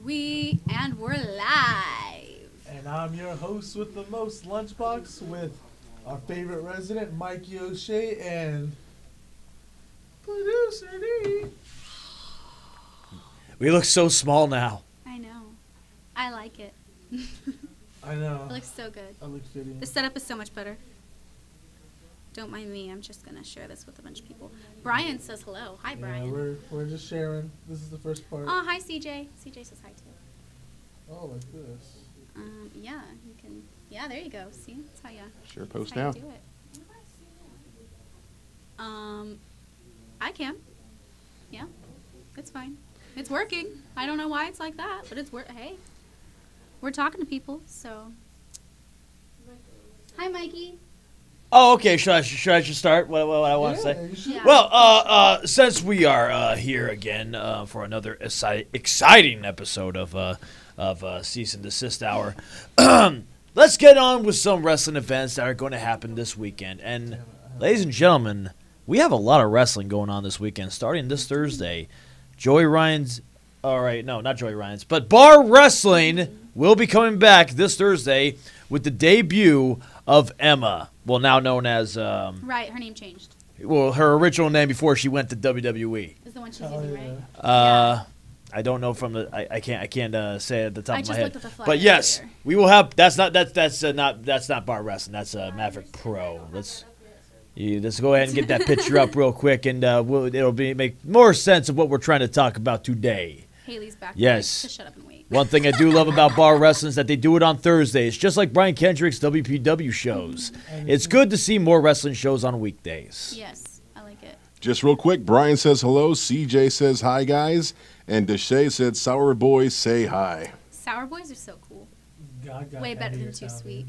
We're live. And I'm your host with the most, Lunchbox, with our favorite resident, Mikey O'Shea, and Producer D. We look so small now. I know. I like it. I know. It looks so good. I look fitting. The setup is so much better. Don't mind me. I'm just going to share this with a bunch of people. Brian says hello. Hi, Brian. Yeah, we're just sharing. This is the first part. Oh, hi, CJ. CJ says hi, too. Oh, like this. Yeah, you can. Yeah, there you go. See? That's how you. Sure, post how now. you do it. I can. Yeah, it's fine. It's working. I don't know why it's like that, but it's Hey, we're talking to people, so. Hi, Mikey. Oh, okay. Should I just start? What I want to say? Yeah. Well, since we are here again for another exciting episode of Cease and Desist Hour, let's get on with some wrestling events that are going to happen this weekend. And, ladies and gentlemen, we have a lot of wrestling going on this weekend. Starting this Thursday, Joey Ryan's. All right, no, not Joey Ryan's, but Bar Wrestling will be coming back this Thursday with the debut of Emma. Well, now known as Right, her name changed. well, her original name before she went to WWE. Is the one she's using, right? I don't know from the I can't say it at the top I of my just head. looked at the flyer But yes, earlier. we will have. That's not Bar Wrestling. That's Maverick Pro. Let's go ahead and get that picture up real quick, and it'll make more sense of what we're trying to talk about today. Haley's back. Yes. Just shut up and wait. One thing I do love about Bar Wrestling is that they do it on Thursdays, just like Brian Kendrick's WPW shows. It's good to see more wrestling shows on weekdays. Yes, I like it. Just real quick, Brian says hello, CJ says hi, guys, and Deshay said Sour Boys say hi. Sour Boys are so cool. God, Way better than Too Sweet.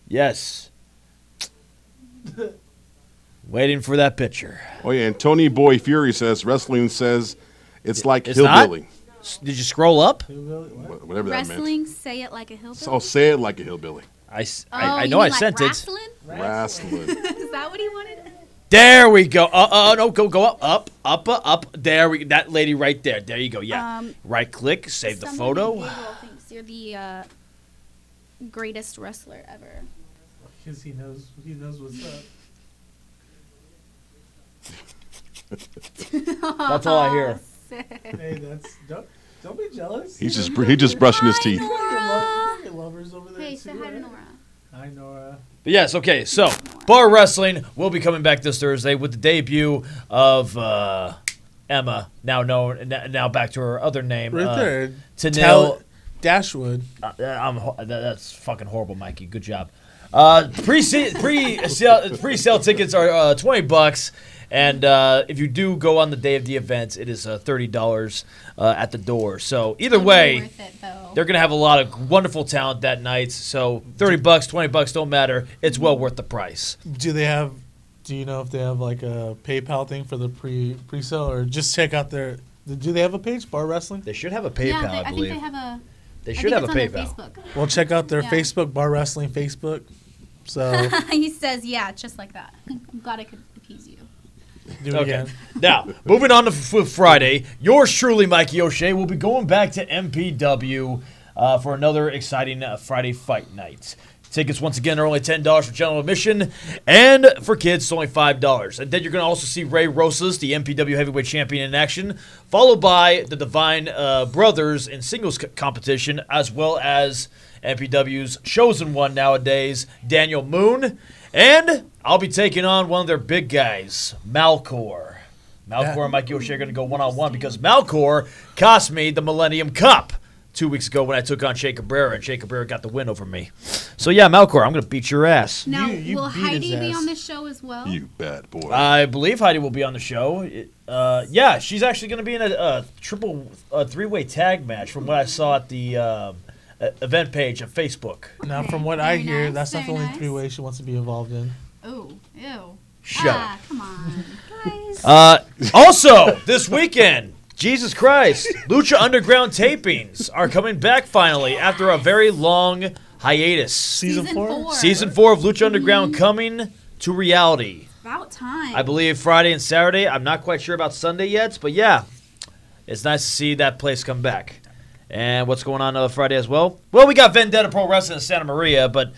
Yes. Waiting for that picture. Oh, yeah, and Tony Boy Fury says wrestling says it's like It's hillbilly. Did you scroll up? Whatever that meant. Wrestling, say it like a hillbilly. Oh, say it like a hillbilly. I you know I mean like sent it. wrestling? Wrestling. Is that what he wanted? There we go. No, go up. There that lady right there. There you go. Yeah. Right click, save the Someone photo. in Gabriel thinks you're the greatest wrestler ever. Because he knows what's up. That's all I hear. Hey, don't be jealous. He's just brushing his teeth. Your lovers over there. Hey, too, say hi to right? Nora. Hi, Nora. But yes, okay. So, Bar Wrestling will be coming back this Thursday with the debut of Emma, now back to her other name. Right there. Tanil Dashwood. That's fucking horrible, Mikey. Good job. Pre-sale tickets are $20, and if you do go on the day of the event, it is $30 at the door. So either way, Worth it, though. they're gonna have a lot of wonderful talent that night. So $30, $20 don't matter. It's well worth the price. Do you know if they have like a PayPal thing for the pre-sale, or just check out their? Do they have a page, Bar Wrestling? They should have a PayPal, Yeah, I believe. think they have a. They should have a I think PayPal. it's on their Facebook. Well, check out their Yeah. Facebook, Bar Wrestling Facebook. So He says, yeah, just like that. I'm glad I could appease you. do it Okay. again. Now, moving on to Friday, yours truly, Mikey O'Shea, will be going back to MPW for another exciting Friday fight night. Tickets, once again, are only $10 for general admission, and for kids, it's only $5. And then you're going to also see Ray Rosas, the MPW heavyweight champion, in action, followed by the Divine Brothers in singles competition, as well as MPW's chosen one nowadays, Daniel Moon. And I'll be taking on one of their big guys, Malcor. Malcor and Mikey O'Shea are going to go one-on-one because Malcor cost me the Millennium Cup 2 weeks ago when I took on Shea Cabrera, and Shea Cabrera got the win over me. So, yeah, Malcor, I'm going to beat your ass. Now, You will beat his Heidi be ass. on this show as well? You bad boy. I believe Heidi will be on the show. Yeah, she's actually going to be in a three-way tag match from what I saw at the event page of Facebook. Now, from what I Very hear, nice, that's not the very only nice. three ways she wants to be involved in. Oh, ew. Shut up. Come on, guys. Also, this weekend, Jesus Christ, Lucha Underground tapings are coming back finally after a very long hiatus. Season 4? Season 4 of Lucha Underground coming to reality. About time. I believe Friday and Saturday. I'm not quite sure about Sunday yet, but yeah. it's nice to see that place come back. And what's going on Friday as well? Well, we got Vendetta Pro Wrestling in Santa Maria, but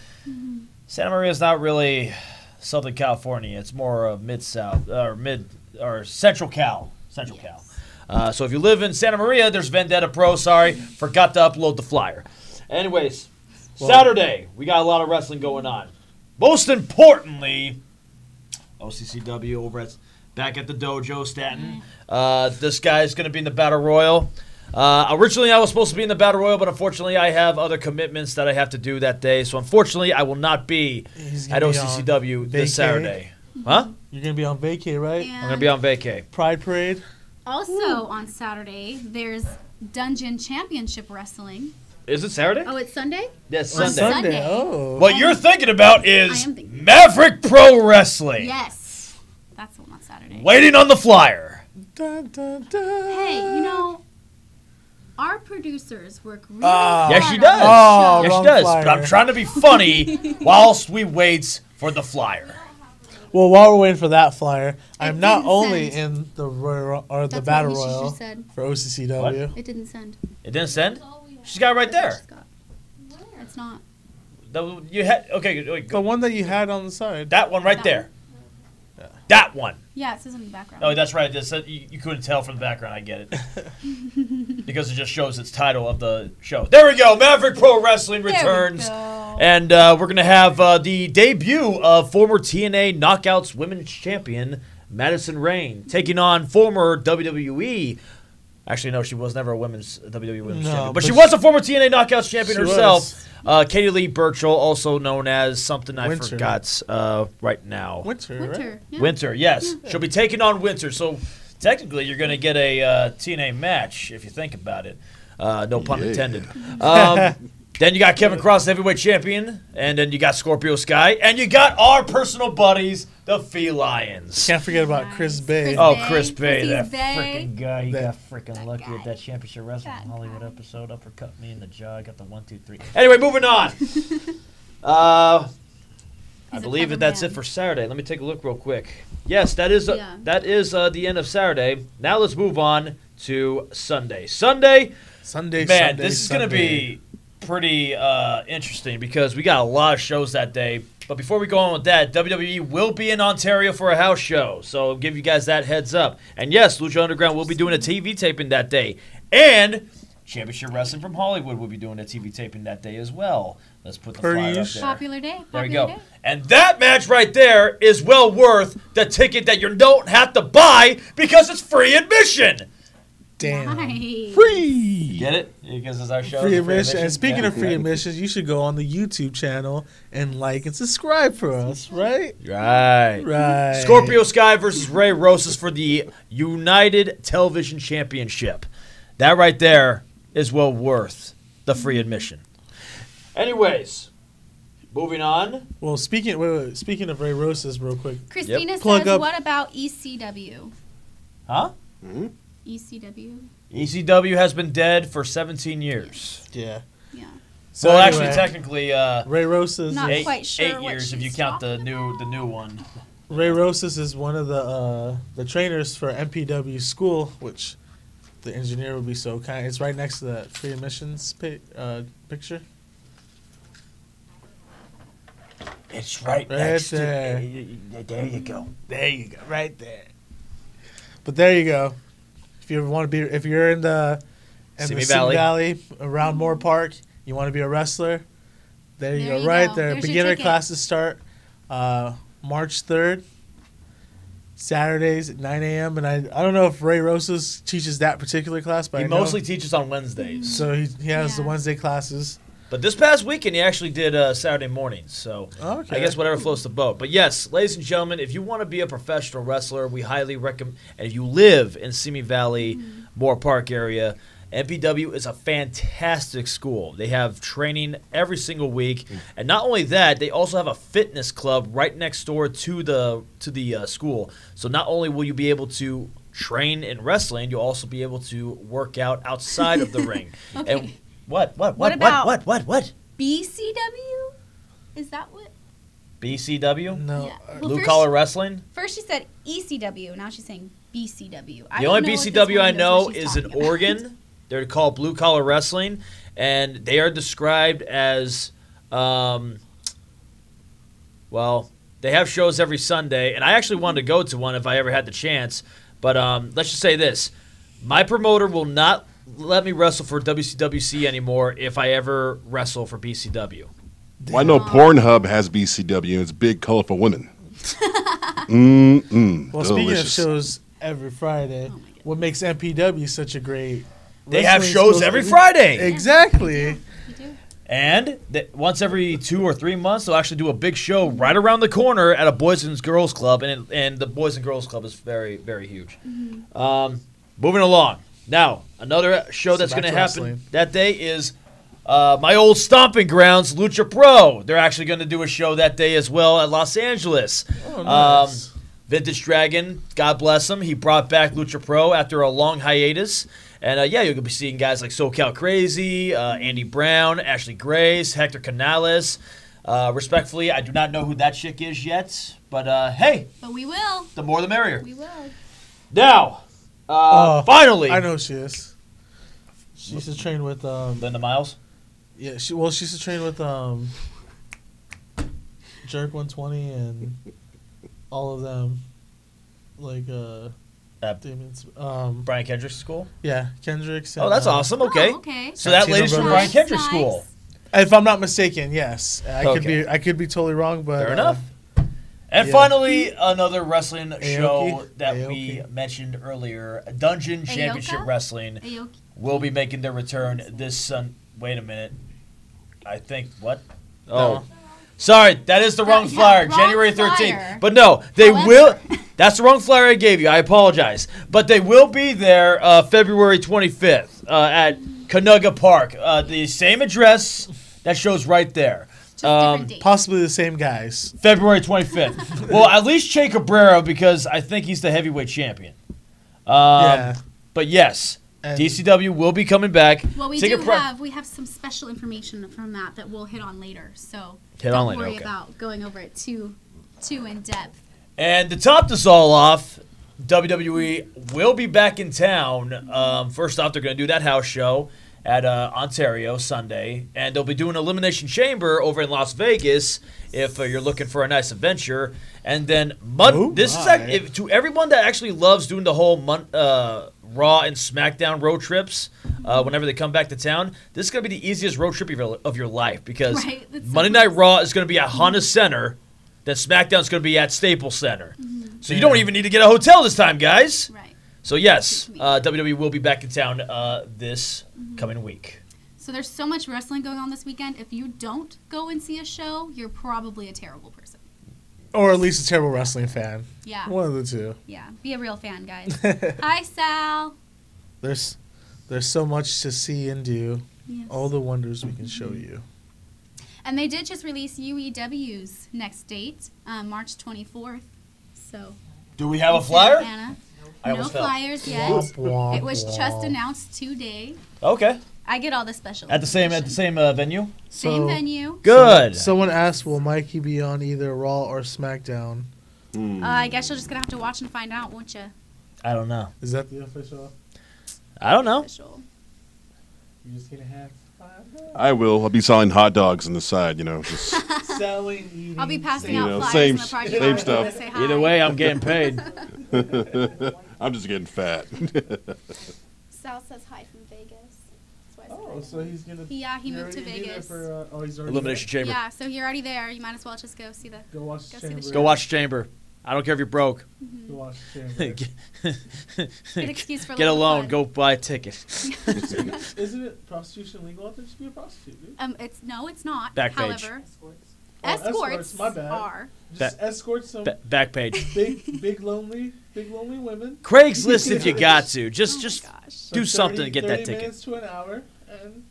Santa Maria is not really Southern California. It's more mid-south or Central Cal. Cal. So if you live in Santa Maria, there's Vendetta Pro. Sorry, forgot to upload the flyer. Anyways, Saturday, we got a lot of wrestling going on. Most importantly, OCCW over back at the dojo, Stanton. This guy is going to be in the Battle Royal. Originally, I was supposed to be in the Battle Royal, but unfortunately, I have other commitments that I have to do that day. So unfortunately, I will not be at OCCW this Saturday. Huh? You're going to be on vacay, right? And I'm going to be on vacay. Pride Parade. Also on Saturday, there's Dungeon Championship Wrestling. Is it Saturday? Oh, it's Sunday? Yes, On Sunday. Sunday. Oh. What you're thinking about is I am thinking. Maverick Pro Wrestling. Yes. That's the one on Saturday. Waiting on the flyer. Dun, dun, dun. Hey, our producers work really Ah. hard. Yes, she does. Oh, Yes, she wrong does. flyer. But I'm trying to be funny whilst we wait for the flyer. Well, while we're waiting for that flyer, I'm not didn't only send. in the Royal, or the That's Battle what you Royal should've said. for OCCW. It didn't send. It didn't send? She's got it right there. She's got- It's not. You had okay. Wait, The one that you had on the side. that one right That there. That one. Yeah, it says in the background. Oh, that's right. You couldn't tell from the background. I get it. Because it just shows its title of the show. There we go. Maverick Pro Wrestling There we returns. go. And we're going to have the debut of former TNA Knockouts Women's Champion Madison Rayne taking on former WWE. Actually, no, she was never a women's WWE Women's No, Champion. But but she was a former TNA Knockouts Champion She herself. Katie Lee Burchell, also known as something I Winter. forgot right now. Winter, right? Winter. Yeah. Winter, yes. She'll be taking on Winter. So technically, you're going to get a TNA match if you think about it. No pun Yeah. intended. Then you got Kevin Cross, the heavyweight champion, and then you got Scorpio Sky, and you got our personal buddies, the Felines. Can't forget about Chris Bay. Oh, Bay. Chris Bay, Chrissy's that Bay. freaking guy. He That- got freaking lucky guy. at that Championship Wrestling That Hollywood guy. episode. Uppercut me in the jaw. I got the 1, 2, 3. Anyway, moving on. I He's a believe clever that's man. it for Saturday. Let me take a look real quick. Yes, that is Yeah. the end of Saturday. Now let's move on to Sunday. Sunday, Sunday, man, Sunday, this is going to Sunday. be pretty interesting because we got a lot of shows that day. But before we go on with that, WWE will be in Ontario for a house show. So I'll give you guys that heads up. And yes, Lucha Underground will be doing a TV taping that day. And Championship Wrestling from Hollywood will be doing a TV taping that day as well. Let's put the Per flyer up usual. there. Popular day. There we Popular go. day. And that match right there is well worth the ticket that you don't have to buy because it's free admission. Damn. Nice. Free. Get it? Because it's our show. Free it's admission. And speaking Yeah. of free admissions, you should go on the YouTube channel and like and subscribe for us, right? Right. Right. Scorpio Sky versus Ray Rosas for the United Television Championship. That right there is well worth the free admission. Anyways, moving on. Well, speaking of Ray Rosas, real quick. Christina Plug says, up- what about ECW? Huh? ECW? ECW has been dead for 17 years. Yeah. Yeah. So Well, anyway, actually, technically, Ray Rosas. Not eight, quite sure 8 what years if she's you count the talking new one. Ray Rosas is one of the trainers for MPW school, which the engineer would be so kind. It's right next to that free admissions picture. It's right, Right next there. to. There you go. There you go, right there. But there you go. If you want to be, if you're in the Simi Simi Valley. around Moore Park, you want to be a wrestler. There you There go, you right go. there. There's your Beginner ticket. classes start March 3rd. Saturdays at 9 a.m. And I don't know if Ray Rosas teaches that particular class, but He I know. mostly teaches on Wednesdays. So he has the Yeah. Wednesday classes. But this past weekend, he actually did Saturday mornings. So Okay. I guess whatever floats the boat. But yes, ladies and gentlemen, if you want to be a professional wrestler, we highly recommend. And if you live in Simi Valley, Moore Park area, MPW is a fantastic school. They have training every single week, and not only that, they also have a fitness club right next door to the school. So not only will you be able to train in wrestling, you'll also be able to work out outside of the ring. Okay. And what about- what? BCW? Is that what? BCW? No. Yeah. uh, Well, Blue first- collar wrestling? First she said ECW, now she's saying BCW. The only BCW I know is in Oregon. They're called Blue Collar Wrestling, and they are described as, well, they have shows every Sunday, and I actually wanted to go to one if I ever had the chance. But let's just say this. My promoter will not let me wrestle for WCWC anymore if I ever wrestle for BCW. Well, I know Pornhub has BCW. It's big, colorful women. Well, speaking of delicious. shows every Friday, what makes MPW such a great? They have wrestling shows school? every Friday. Exactly. We do. And once every 2 or 3 months, they'll actually do a big show right around the corner at a Boys and Girls Club, and the Boys and Girls Club is very, very huge. Moving along. Now, another show that's back going to to happen wrestling. that day is my old stomping grounds, Lucha Pro. They're actually going to do a show that day as well at Los Angeles. Oh, nice. Vintage Dragon, God bless him, he brought back Lucha Pro after a long hiatus. And, yeah, you'll be seeing guys like SoCal Crazy, Andy Brown, Ashley Grace, Hector Canales. Respectfully, I do not know who that chick is yet. But, hey, But we will. the more the merrier. We will. Now, finally. I know who she is. She used to train with Linda Miles. yeah. She used to train with Jerk 120 and all of them, like Damon's Brian Kendrick's school. yeah, Kendrick's. Oh, that's awesome. Okay. Oh, okay. So that Santino lady's from Brothers. Brian Kendrick's Nice. school. If I'm not mistaken, yes. Okay. I could be totally wrong, but Fair enough. And yeah. finally, another wrestling show Aoki? that we mentioned earlier, Dungeon Championship Aoka? Wrestling, Aoki. will be making their return this Sun. Wait a minute. I think, what? Oh. No. Sorry, that is the wrong Yeah, flyer, wrong January flyer. 13th. But no, they However. will. That's the wrong flyer I gave you. I apologize. But they will be there February 25th at Canuga Park. The same address that shows right there. Just different dates. possibly the same guys. February 25th. Well, at least Che Cabrera, because I think he's the heavyweight champion. Yeah. But yes, And- DCW will be coming back. Well, we Take a do pre- have some special information from that we'll hit on later. So Hit don't on later, worry okay. about going over it too in depth. And to top this all off, WWE will be back in town. First off, they're going to do that house show at Ontario Sunday, and they'll be doing Elimination Chamber over in Las Vegas if you're looking for a nice adventure. And then Oh, this is my. to everyone that actually loves doing the whole Raw and SmackDown road trips whenever they come back to town. This is going to be the easiest road trip of your life because Right, that's so Monday Night Raw is going to be at Honda Center. Then SmackDown's going to be at Staples Center. So you don't even need to get a hotel this time, guys. Right. So yes, Excuse me. WWE will be back in town this coming week. So there's so much wrestling going on this weekend. If you don't go and see a show, you're probably a terrible person. Or at least a terrible wrestling fan. Yeah. One of the two. Yeah. Be a real fan, guys. Hi, Sal. There's so much to see and do. Yes. All the wonders we can show you. And they did just release UEW's next date, March 24th. So. Do we have a in flyer? Santa Ana. I No almost fell. flyers yet. Womp, womp, It was just womp. announced today. Okay. I get all the special. At the same information. venue. Same So- venue. Good. Someone asked, will Mikey be on either Raw or SmackDown? I guess you're just gonna have to watch and find out, won't you? I don't know. Is that the official? I don't know. Official. You're just gonna have I will. I'll be selling hot dogs on the side, just selling, eating. I'll be passing You out know, flyers same- in the parking same lot stuff. to say hi. Either way, I'm getting paid. I'm just getting fat. Sal says hi from Vegas. That's why I said Oh, hi. so he's gonna. Yeah, he moved to already be there Vegas. For, he's already Elimination Chamber. Yeah, so you're already there. You might as well just go see the. there? Go watch Go the see the chamber. show. Go watch Chamber. I don't care if you're broke. Go watch the chamber. Good excuse for a Get a little loan. fun. Go buy a ticket. Isn't it prostitution legal out there? Just be a prostitute, dude. It's not. Back page. However, Oh, escorts my bad. are. Just escort some Back page. big lonely women. Craigslist if you got to. Oh Just my gosh. do something to get that 30 ticket. minutes to an hour, and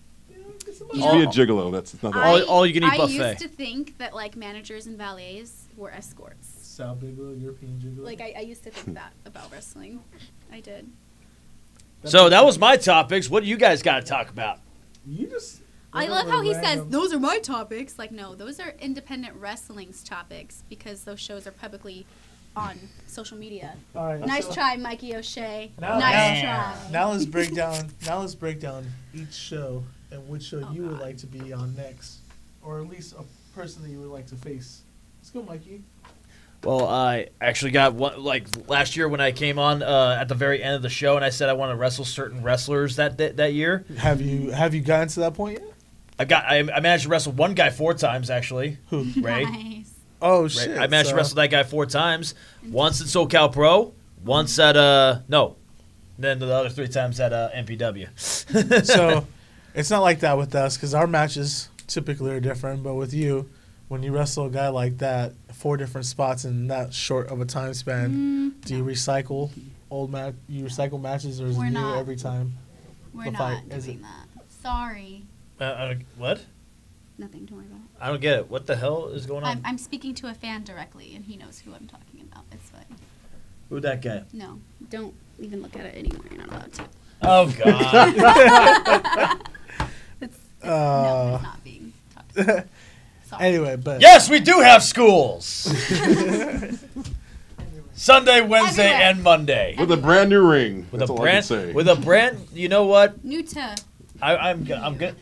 get some You Just money. be a gigolo. That's not All- all you can eat I buffet. used to think that like managers and valets were escorts. Sal Bigelow, European Gigolo. Like I used to think that about wrestling. I did. So that was my topics. What do you guys got to talk about? You just. I went love over how he says random- those are my topics. Like no, those are independent wrestling's topics because those shows are publicly on social media. All right. Nice so try, Mikey O'Shea. Now- Nice now- try. Now let's break down. Now let's break down each show and which show Oh, you would God. like to be on next, or at least a person that you would like to face. Let's go, Mikey. Well, I actually got one like last year when I came on at the very end of the show, and I said I want to wrestle certain wrestlers that year. Have you gotten to that point yet? I managed to wrestle one guy 4 times actually. Who? Ray. Nice. Oh Ray. shit! I managed to so- wrestle that guy 4 times. Once at SoCal Pro, once at then the other 3 times at MPW. So it's not like that with us because our matches typically are different. But with you, when you wrestle a guy like that, 4 different spots in that short of a time span, do you recycle You recycle matches, or is We're it new not. every time? We're The not fight, is doing it? that. Sorry. What? Nothing to worry about. I don't get it. What the hell is going on? I'm speaking to a fan directly, and he knows who I'm talking about. It's fine. Who'd that guy? No, don't even look at it anymore. You're not allowed to. Oh God. No, it's not being talked about. Sorry. Anyway, but Yes, we do have schools. Sunday, Wednesday, Everywhere. and Monday. With a brand new ring. With That's a all I brand, can say. with a brand. You know what? New to I'm good.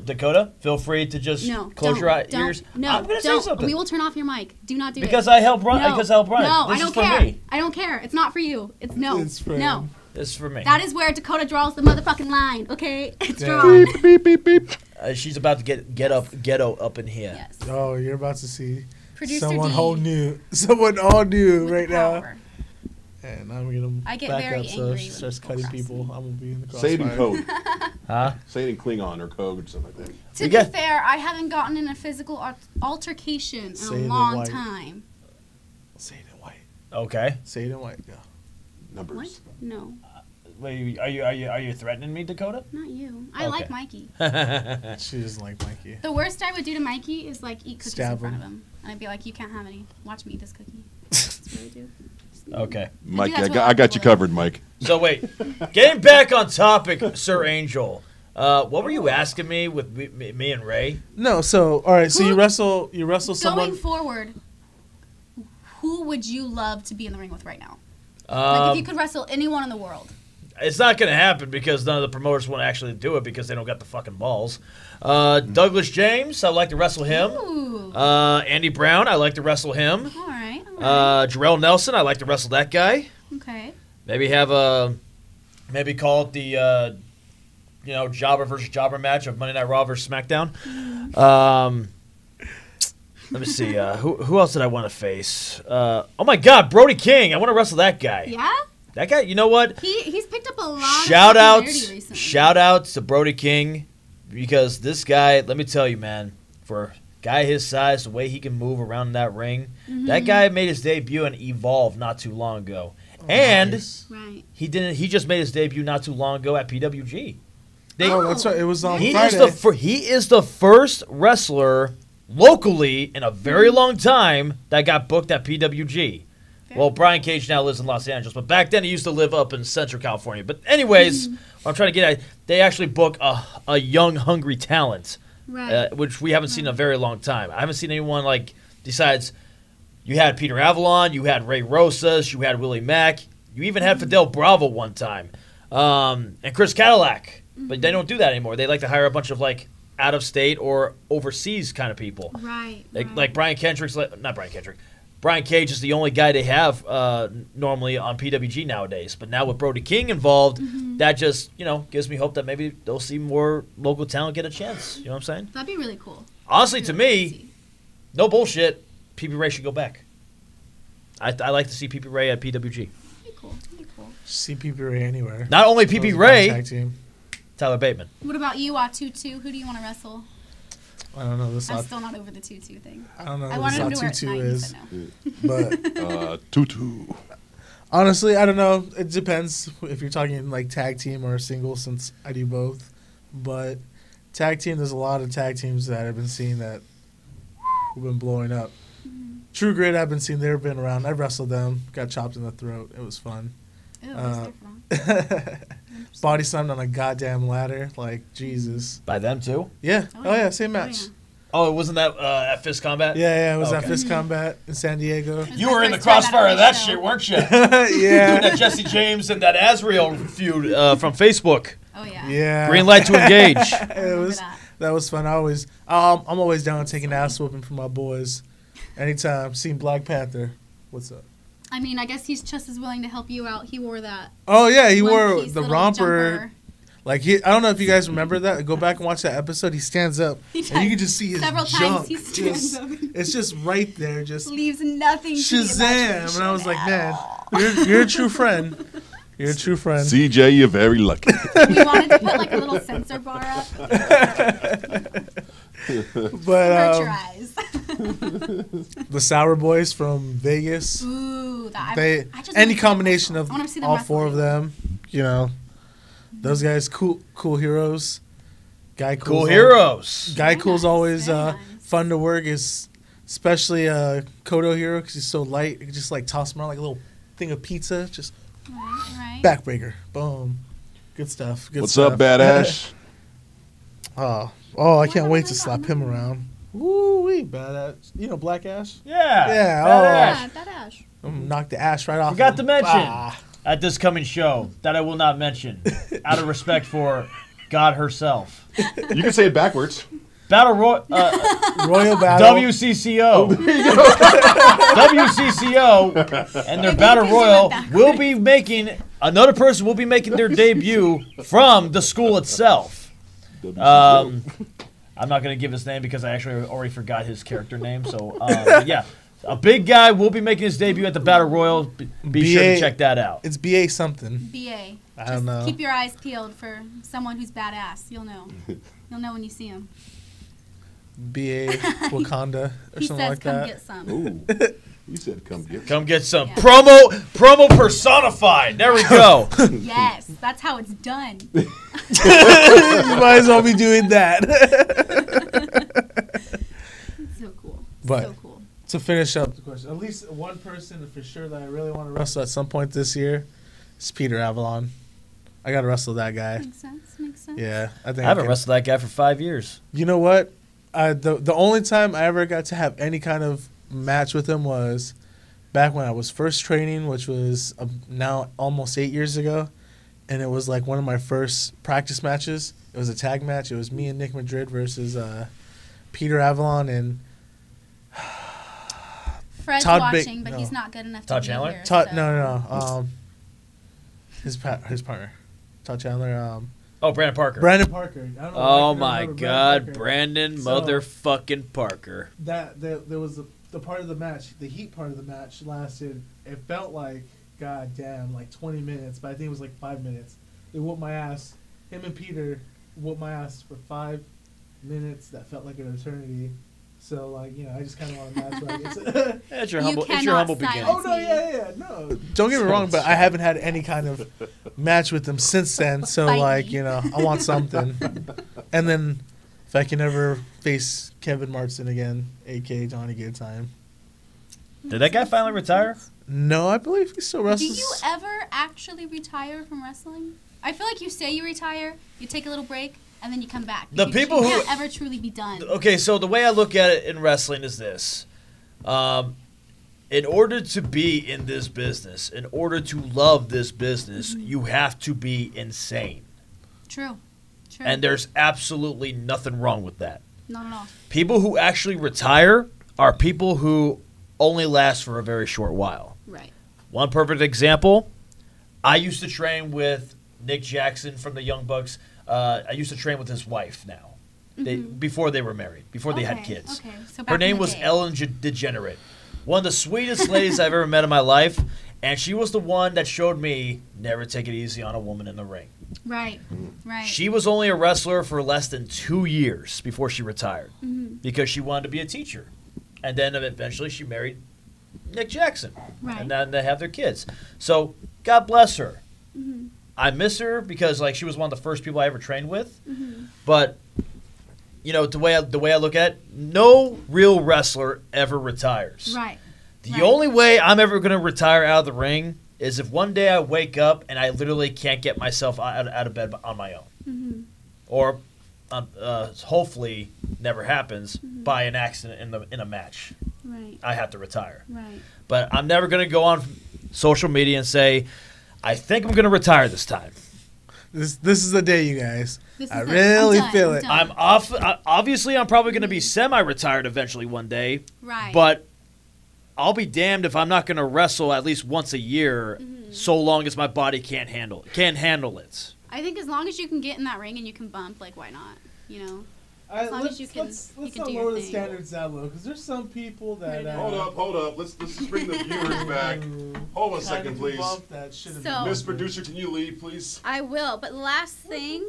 Dakota, feel free to just no. close don't, your don't, ears. No, I'm gonna don't. say something. We will turn off your mic. Do not do it. Because I help run. No, Because I help run. no, This I don't is for care. me. I don't care. It's not for you. It's no. It's for no. him. This is for me. That is where Dakota draws the motherfucking line. Okay, it's Yeah. drawn. Beep, beep, beep. She's about to get ghetto up in here. Yes. oh, you're about to see Producer someone D whole new, someone all new with right the now. power. And I'm gonna I get back very up so angry she when starts people cutting cross people. me. I'm gonna be in the crossfire. Say it in code. Huh? Say it in Klingon or code or something like that. To We be got- fair, I haven't gotten in a physical altercation in Say a it in long white. time. Say it in white. Okay. Say it in white. Go. Numbers. What? No, Wait, are you threatening me, Dakota? not you. I Okay. like Mikey. She doesn't like Mikey. The worst I would do to Mikey is like eat cookies Stab in front him. of him, and I'd be like, "You can't have any. Watch me eat this cookie." That's what I do. Okay. Mike, that's I what got you people covered, Mike. So wait, getting back on topic, Sir Angel. What were you asking me with me and Ray? No, so all right, so you Who- wrestle Going someone. forward, who would you love to be in the ring with right now? Like Um, if you could wrestle anyone in the world. It's not going to happen because none of the promoters want to actually do it because they don't got the fucking balls. Douglas James, I'd like to wrestle him. Ooh. Andy Brown, I'd like to wrestle him. All right. All right. Jarrell Nelson, I'd like to wrestle that guy. Okay. Maybe have maybe call it the jobber versus jobber match of Monday Night Raw versus SmackDown. Let me see. Who else did I want to face? Oh my God, Brody King. I want to wrestle that guy. Yeah. That guy. You know what? He's picked up a lot. Shout of outs popularity recently. shout outs to Brody King because this guy, let me tell you, man, for a guy his size, the way he can move around that ring, that guy made his debut in Evolve not too long ago. And Nice. Right. he just made his debut not too long ago at PWG. Oh, that's right. It was on he Friday. is the first wrestler locally in a very long time that got booked at PWG. Well, Brian Cage now lives in Los Angeles, but back then he used to live up in Central California. But anyways, what I'm trying to get at, they actually book a young, hungry talent, Right. which we haven't seen in a very long time. I haven't seen anyone like, besides, you had Peter Avalon, you had Ray Rosas, you had Willie Mack, you even had Fidel Bravo one time, and Chris Cadillac. But they don't do that anymore. They like to hire a bunch of like out-of-state or overseas kind of people. Right. Like Brian Kendrick's, not Brian Kendrick. Brian Cage is the only guy they have normally on PWG nowadays. But now with Brody King involved, that just, gives me hope that maybe they'll see more local talent get a chance. You know what I'm saying? That'd be really cool. Honestly, to Really me, see. no bullshit, PB Ray should go back. I like to see PB Ray at PWG. That'd be cool. That'd be cool. See PB Ray anywhere. Not only That was PB a Ray, tag team. Tyler Bateman. What about you, Tutu? Who do you want to wrestle? I don't know this. I'm still not over the Tutu thing. I don't know I who wanted him this to wear it Tutu tonight. is, But no. but Tutu. honestly, I don't know. It depends if you're talking like tag team or single, since I do both. But tag team, there's a lot of tag teams that I've been seeing that have been blowing up. True Grit, I've been seeing. They've been around. I've wrestled them. Got chopped in the throat. It was fun. Ew, I was there for that. Body slammed on a goddamn ladder. Like Jesus. By them too? Yeah. Oh, Oh yeah. yeah. Same Oh, match. yeah. Oh, wasn't that at Fist Combat? Yeah, it was at Okay. Fist Combat in San Diego. You were in the crossfire of that shit, weren't you? Doing Yeah. that Jesse James and that Azrael feud from Facebook. Oh yeah. Yeah. Green light to engage. It was that. that was fun. I'm always down taking ass whooping for my boys. Anytime. Seen Black Panther. What's up? I mean, I guess he's just as willing to help you out. He wore that. Oh yeah, he wore one-piece the little romper. jumper. Like I don't know if you guys remember that. Go back and watch that episode. He stands up, He and you does. can just see his Several junk. times he stands Just- up. It's just right there, just Leaves nothing to the Shazam. imagination And I was like, at man, all. you're a true friend. You're a true friend. CJ, you're very lucky. We wanted to put like a little sensor bar up. But Hurt your eyes. the Sour Boys from Vegas, Ooh, that they I just any wanna see combination them of wrestle. I wanna see them all wrestle four of again. them, you know, those guys, cool heroes. Guy Cool Cool's heroes. Guy Very Cool's nice, always very nice. fun to work. Is especially Kodo Hero because he's so light. You can just like toss him around like a little thing of pizza. Just Right. backbreaker. Boom. Good stuff. Good What's stuff. up, Badass? I can't have wait I to not slap him known? around. Woo-wee, badass. You know Black Ash? Yeah. Yeah, Badass. Yeah, that Ash. I'm gonna knock the ash right off. Forgot him. to mention Ah. at this coming show that I will not mention out of respect for God herself. You can say it backwards. Royal Royal Battle. WCCO. WCCO and their Maybe Battle you can do Royal it backwards. will be making another person will be making their debut from the school itself. I'm not going to give his name because I actually already forgot his character name. So yeah, a big guy will be making his debut at the Battle Royal. Be sure to BA check that out. It's BA something. BA. I don't know. Keep your eyes peeled for someone who's badass. You'll know. You'll know when you see him. BA Wakanda or He something says, like "Come that. get some." Ooh. You said come get. Come get some Yeah. promo personified. There we go. Yes, that's how it's done. You might as well be doing that. So cool. But- so cool. To finish up the question, at least one person for sure that I really want to wrestle at some point this year is Peter Avalon. I got to wrestle that guy. Makes sense. Makes sense. Yeah, I think I haven't can. wrestled that guy for 5 years. You know what? The only time I ever got to have any kind of match with him was back when I was first training, which was now almost 8 years ago, and it was like one of my first practice matches. It was a tag match. It was me and Nick Madrid versus Peter Avalon and Fred's Todd watching, but no. he's not good enough Todd to Chandler? be here. Todd. so. No. His partner, Todd Chandler. Oh, Brandon Parker. Brandon Parker. I don't know Oh if I can my remember God, Parker. Brandon So- motherfucking Parker. There was the part of the match, the heat part of the match lasted. It felt like like 20 minutes, but I think it was like 5 minutes. They whooped my ass. Him and Peter whooped my ass for 5 minutes. That felt like an eternity. So like I just kind of want to match where I get to. It's your You humble. It's your cannot humble silence beginning. Oh no, yeah, no. Don't get me wrong, but I haven't had any kind of match with them since then. So Fight like me. I want something. And then if I can ever face Kevin Martin again, aka Johnny Goodtime. Did that guy finally retire? No, I believe he still Do wrestles. you ever actually retire from wrestling? I feel like you say you retire, you take a little break, and then you come back. The people who- can't ever truly be done. Okay, so the way I look at it in wrestling is this. In order to be in this business, in order to love this business, you have to be insane. True. True. And there's absolutely nothing wrong with that. Not at all. People who actually retire are people who only last for a very short while. Right. One perfect example, I used to train with Nick Jackson from the Young Bucks. I used to train with his wife now. Before they were married, before they had kids. Okay. So Her back in name the was day. Ellen DeGenerate. One of the sweetest ladies I've ever met in my life. And she was the one that showed me never take it easy on a woman in the ring. Right. Right. She was only a wrestler for less than 2 years before she retired Mm-hmm. because she wanted to be a teacher. And then eventually she married Nick Jackson. Right. And then they have their kids. So God bless her. Mm-hmm. I miss her because like she was one of the first people I ever trained with. Mm-hmm. But the way I look at it, no real wrestler ever retires. Right. The Right. only way I'm ever going to retire out of the ring is if one day I wake up and I literally can't get myself out of bed on my own. Mm-hmm. Or hopefully never happens, by an accident in a match, Right. I have to retire. Right. But I'm never going to go on social media and say, I think I'm going to retire this time. This is the day, you guys. This I is it. really I'm done. feel I'm it. done. I'm off. Obviously, I'm probably going to be semi-retired eventually one day. Right. But I'll be damned if I'm not going to wrestle at least once a year, so long as my body can't handle it. I think as long as you can get in that ring and you can bump, like, why not? You know? As long as you can, let's you can not do your lower the thing. standards that low, because there's some people that Hold up. Let's just bring the viewers back. Hold on a second, please. That shouldn't So- Miss Producer, can you leave, please? I will. But last thing,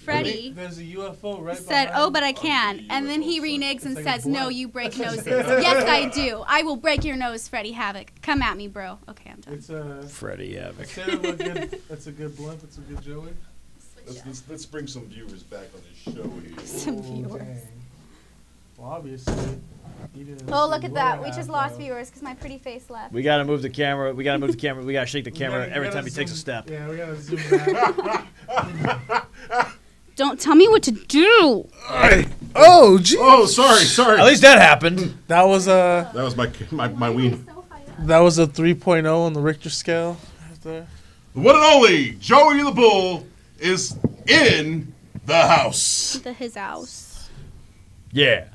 Freddie There's a UFO right said, behind "Oh, you. but I can," and then he UFO, sorry. reneges and It's like a says, "No, blunt. you break noses." Yes, I do. I will break your nose, Freddie Havoc. Come at me, bro. Okay, I'm done. It's a. Freddie Havoc. That's a good blunt. That's a good Joey. Let's bring some viewers back on this show here. Some Oh, viewers. dang. Well, obviously. you didn't Oh, see look at what that. We happened, just lost though. viewers because my pretty face left. We got to move the camera. We got to shake the We camera gotta- every we time he gotta takes a zoom- step. Yeah, we gotta zoom back. Don't tell me what to do. Oh, gee. Oh, sorry. At least that happened. That was a That was my ween. 3.0 on the Richter scale. Right there. The one and only Joey the Bull is in the house. His house. Yeah.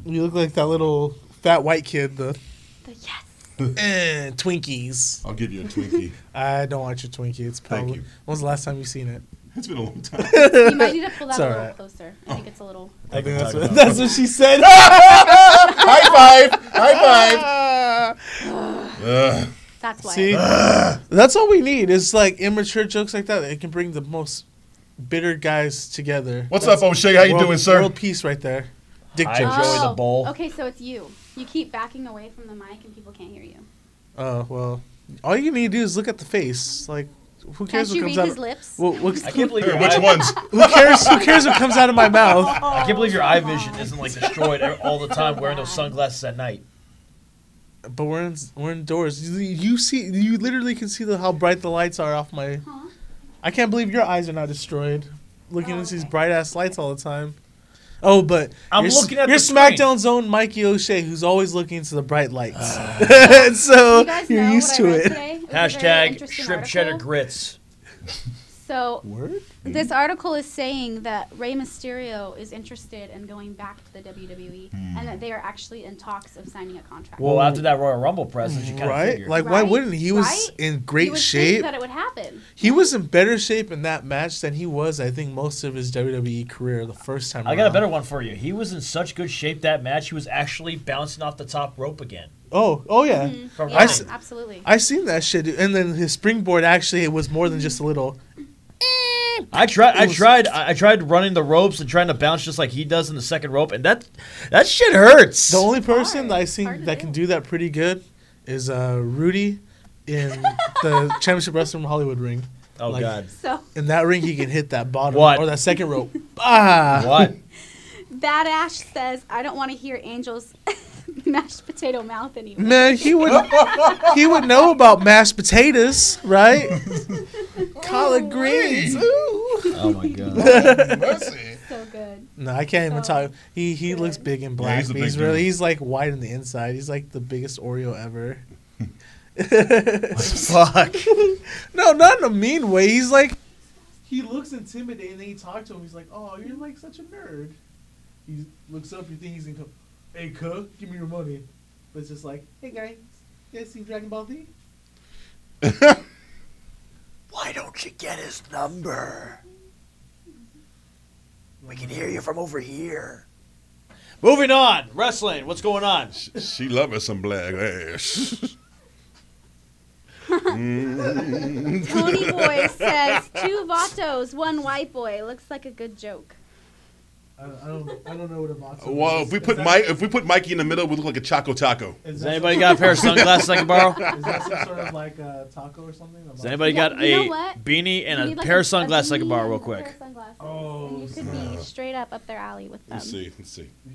You look like that little fat white kid. The Yes. Twinkies. I'll give you a Twinkie. I don't want your Twinkie. It's probably. you. When was the last time you seen it? It's been a long time. You might need to pull that It's a little alright. closer. I think it's a little. I think talk about that's what she said. High five. That's why. See, that's all we need. Is like immature jokes like that. It can bring the most bitter guys together. What's up, O'Shea? How you doing, sir? World peace right there. Dick Hi, jokes. Joey the Bull. Okay, so it's you. You keep backing away from the mic and people can't hear you. Oh well, all you need to do is look at the face. Like, who cares Can't you what read comes out? his lips? I can't believe Hey, your which eye, ones? Who cares? Who cares what comes out of my mouth? I can't believe your eye vision isn't like destroyed all the time wearing those sunglasses at night. But we're indoors. You literally can see how bright the lights are off my. Huh? I can't believe your eyes are not destroyed. Looking Oh, into these okay. bright ass lights all the time. Oh, but I'm you're, looking at you're the screen. SmackDown's own Mikey O'Shea, who's always looking into the bright lights. so You guys you're know used what to I read it. today? It was a very Hashtag interesting shrimp article. cheddar grits. So Word? this article is saying that Rey Mysterio is interested in going back to the WWE and that they are actually in talks of signing a contract. Well, after that Royal Rumble presence, you kind of Right? figured. Like, why Right? wouldn't he? He was Right? in He great was thinking shape. that it would happen. He was in better shape in that match than he was, I think, most of his WWE career the first time I got a around. better one for you. He was in such good shape that match, he was actually bouncing off the top rope again. Oh yeah. From Yeah, running. absolutely. I seen that shit, dude. And then his springboard actually it was more than just a little. I tried running the ropes and trying to bounce just like he does in the second rope, and that shit hurts. The only person hard. that I It's seen hard to that do. can do that pretty good is Rudy in the Championship Wrestling Hollywood ring. Oh like- God. So In that ring, he can hit that bottom What? or that second rope. Ah, What? Bad Ash says, "I don't want to hear Angel's mashed potato mouth anymore." man, he would know about mashed potatoes, right? Collard greens. Ooh. Oh my God. Mercy. So good. No, I can't even So talk. He looks big and black. he's a but big dude. he's like white on the inside. He's like the biggest Oreo ever. Fuck. No, not in a mean way. He's like, he looks intimidating. And then you talk to him. He's like, "Oh, you're like such a nerd." He looks up. You think he's gonna come? "Hey, cuh, give me your money." But it's just like, "Hey, guys, you guys seen Dragon Ball Z?" Why don't you get his number? We can hear you from over here. Moving on. Wrestling. What's going on? She love her some black ass. Tony Boy says, 2 vatos, 1 white boy. Looks like a good joke. I don't know what a matzo Well, is. if we put Mikey in the middle, we look like a Choco Taco. Does anybody got a pair of sunglasses I can borrow? Is that some sort of like a taco or something? Does anybody got you know a what? beanie and You a need, like, pair of sunglasses I beanie can borrow real and a pair quick? of sunglasses. Oh, and you could be straight up their alley with them. Let's see. You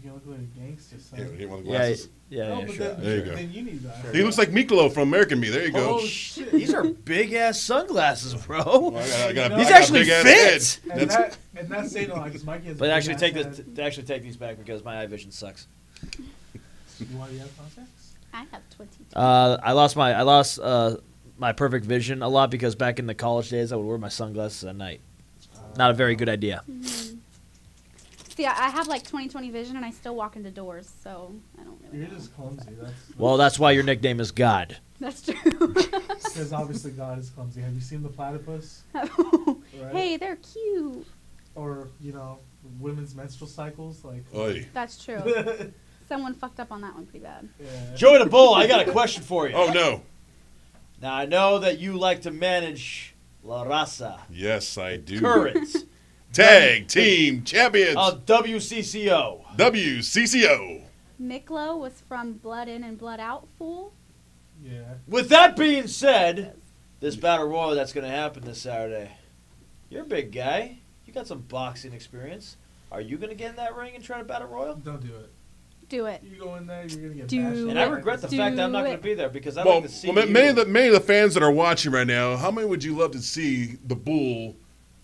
can look like a gangster, son. Here, here, one of the Yeah, glasses. yeah, But sure. There you go. Then you need that. He looks like Miklo from American Me. There you go. Oh, shit. These are big ass sunglasses, bro. Well, I got These I got a actually big-ass fit. head. And That's- that's saying a lot because Mikey has. But a actually big take ass this. head. Actually take these back because my eye vision sucks. You want to have contacts? I have 22. I lost my perfect vision a lot because back in the college days I would wear my sunglasses at night. Not a very good idea. See, I have like 20/20 vision, and I still walk into doors, so I don't really. You're know. just clumsy. Well, that's why your nickname is God. That's true. Because obviously God is clumsy. Have you seen the platypus? Right? Hey, they're cute. Or women's menstrual cycles, like. Oy. That's true. Someone fucked up on that one pretty bad. Yeah. Joey the Bull, I got a question for you. Oh no. Now I know that you like to manage La Raza, Yes, I do. current Tag Team Champions. of WCCO. WCCO. Miklo was from Blood In and Blood Out, fool. Yeah. With that being said, this battle royal that's going to happen this Saturday, you're a big guy. You got some boxing experience. Are you going to get in that ring and try to battle royal? Don't do it. Do it. You go in there, you're gonna get Do bashed. And I regret the fact that I'm not Do going to be there because I Well, like to see well you. many of the fans that are watching right now, how many would you love to see the Bull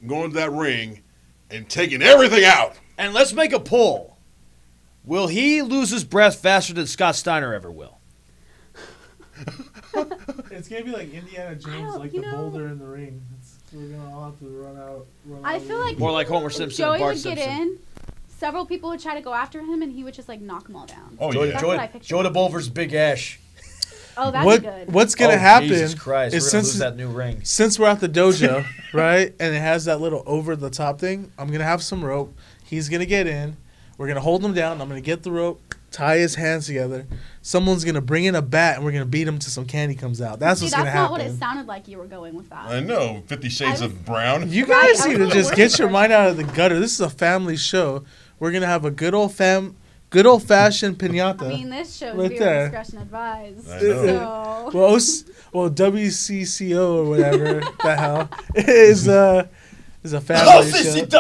going to that ring and taking everything out? And let's make a poll. Will he lose his breath faster than Scott Steiner ever will? It's gonna be like Indiana Jones, like the boulder in the ring. We're gonna all have to run out. I feel like More like Homer Simpson Joey and Bart would Simpson. get in. Several people would try to go after him, and he would just like knock them all down. Oh, Joey, yeah. That's Joey, what I pictured. Joey the Bull versus Big Ash. Oh, that'd be good. What's gonna Oh, happen Jesus Christ, is we're gonna lose that new ring. since we're at the dojo, right, and it has that little over the top thing, I'm gonna have some rope. He's gonna get in. We're gonna hold him down. I'm gonna get the rope, tie his hands together. Someone's gonna bring in a bat, and we're gonna beat him till some candy comes out. That's See, what's that's gonna not happen. what it sounded like you were going with that. I know, 50 Shades of Brown. You Right, guys I need to was just worried get your for mind out of the gutter. This is a family show. We're gonna have a good old fashioned pinata. I mean, this show's Right viewer there. discretion advised. I know. So, WCCO or whatever the hell is a family show.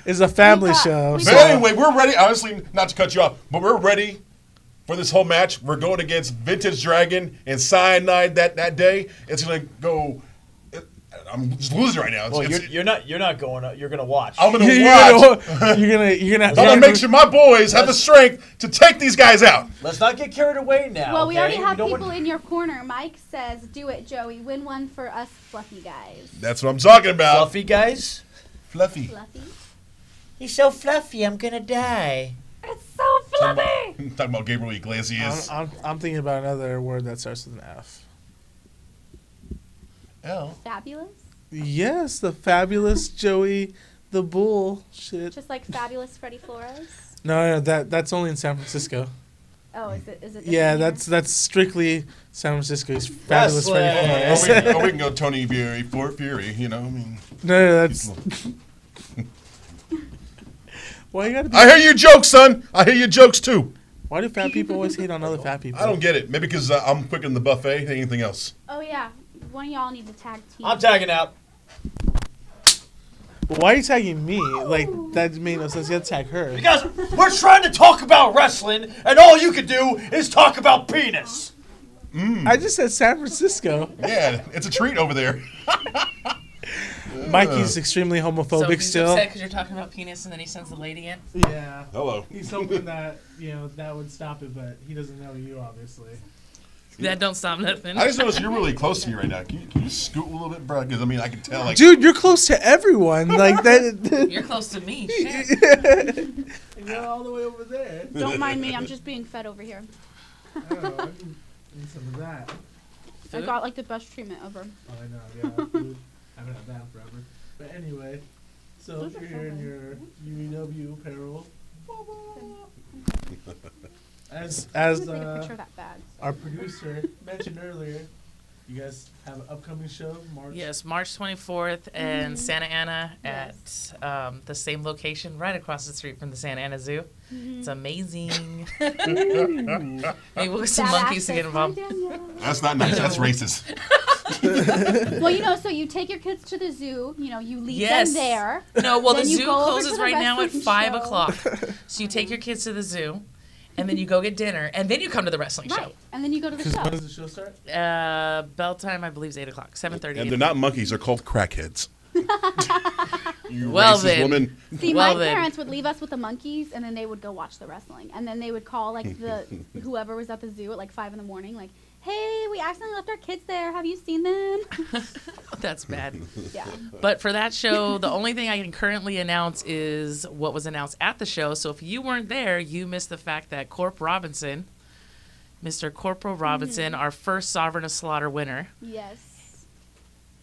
It's a family show. we But So anyway, we're ready. Honestly, not to cut you off, but we're ready for this whole match. We're going against Vintage Dragon and Cyanide that day. It's gonna go. I'm just losing right now. Well, you're not going up. You're going to watch. I'm gonna you're watch. gonna I'm gonna make sure my boys have the strength to take these guys out. Let's not get carried away now. well, we already okay? have don't people want- in your corner. Mike says, "Do it, Joey. Win one for us, fluffy guys." That's what I'm talking about. Fluffy guys. Fluffy. Fluffy. He's so fluffy. I'm gonna die. It's so fluffy. Talking about Gabriel Iglesias. I'm thinking about another word that starts with an F. L. Fabulous. Yes, the fabulous Joey the Bull. Shit. Just like fabulous Freddie Flores. No, that's only in San Francisco. Oh, is it? Is it? Yeah, different here? that's strictly San Francisco's fabulous Wrestling. Freddie Flores. Or we can go Tony Fury, Fort Fury. You know, I mean. No, that's. Why you gotta be? I hear your jokes, son. I hear your jokes too. Why do fat people always hate on other fat people? I don't get it. Maybe because I'm quicker than the buffet than anything else. Oh yeah, one of y'all need to tag team. I'm tagging out. But why are you tagging me? Like that made no sense. You gotta tag her. Because we're trying to talk about wrestling, and all you can do is talk about penis. I just said San Francisco. Yeah, it's a treat over there. Mikey's extremely So homophobic he's still. upset because you're talking about penis, and then he sends the lady in. Yeah. Hello. He's hoping that that would stop it, but he doesn't know you, obviously. That don't stop nothing. I just noticed you're really close to me right now. Can you scoot a little bit, bro? Because I mean, I can tell. Like, Dude, you're close to everyone. Like that. You're close to me. Shit. And you're all the way over there. Don't mind me. I'm just being fed over here. Oh, I need some of that. I got like the best treatment ever. Oh, I know. Yeah. Food. I haven't had that in forever. But anyway, so Those are you're here in so your UEW apparel. As I'm gonna take a picture of that bag. our producer mentioned earlier, You guys have an upcoming show, March? Yes, March 24th in Santa Ana at the same location right across the street from the Santa Ana Zoo. It's amazing. Maybe we'll get some monkeys to get involved. That's not nice. That's racist. Well, so you take your kids to the zoo. You leave them there. No, well, the Then you zoo go over closes to the right now at wrestling 5 show. o'clock. So you take your kids to the zoo, and then you go get dinner, and then you come to the wrestling show. Right, and then you go to the Because show. when does the show start? Bell time, I believe, is 8 o'clock, 7:30. And they're not monkeys. They're called crackheads. You Well, racist then. woman. See, Well, my then. parents would leave us with the monkeys, and then they would go watch the wrestling, and then they would call whoever was at the zoo at 5 a.m, like, "Hey, we accidentally left our kids there. Have you seen them?" That's bad. Yeah. But for that show, the only thing I can currently announce is what was announced at the show. So if you weren't there, you missed the fact that Mr. Corporal Robinson, our first Sovereign of Slaughter winner, Yes.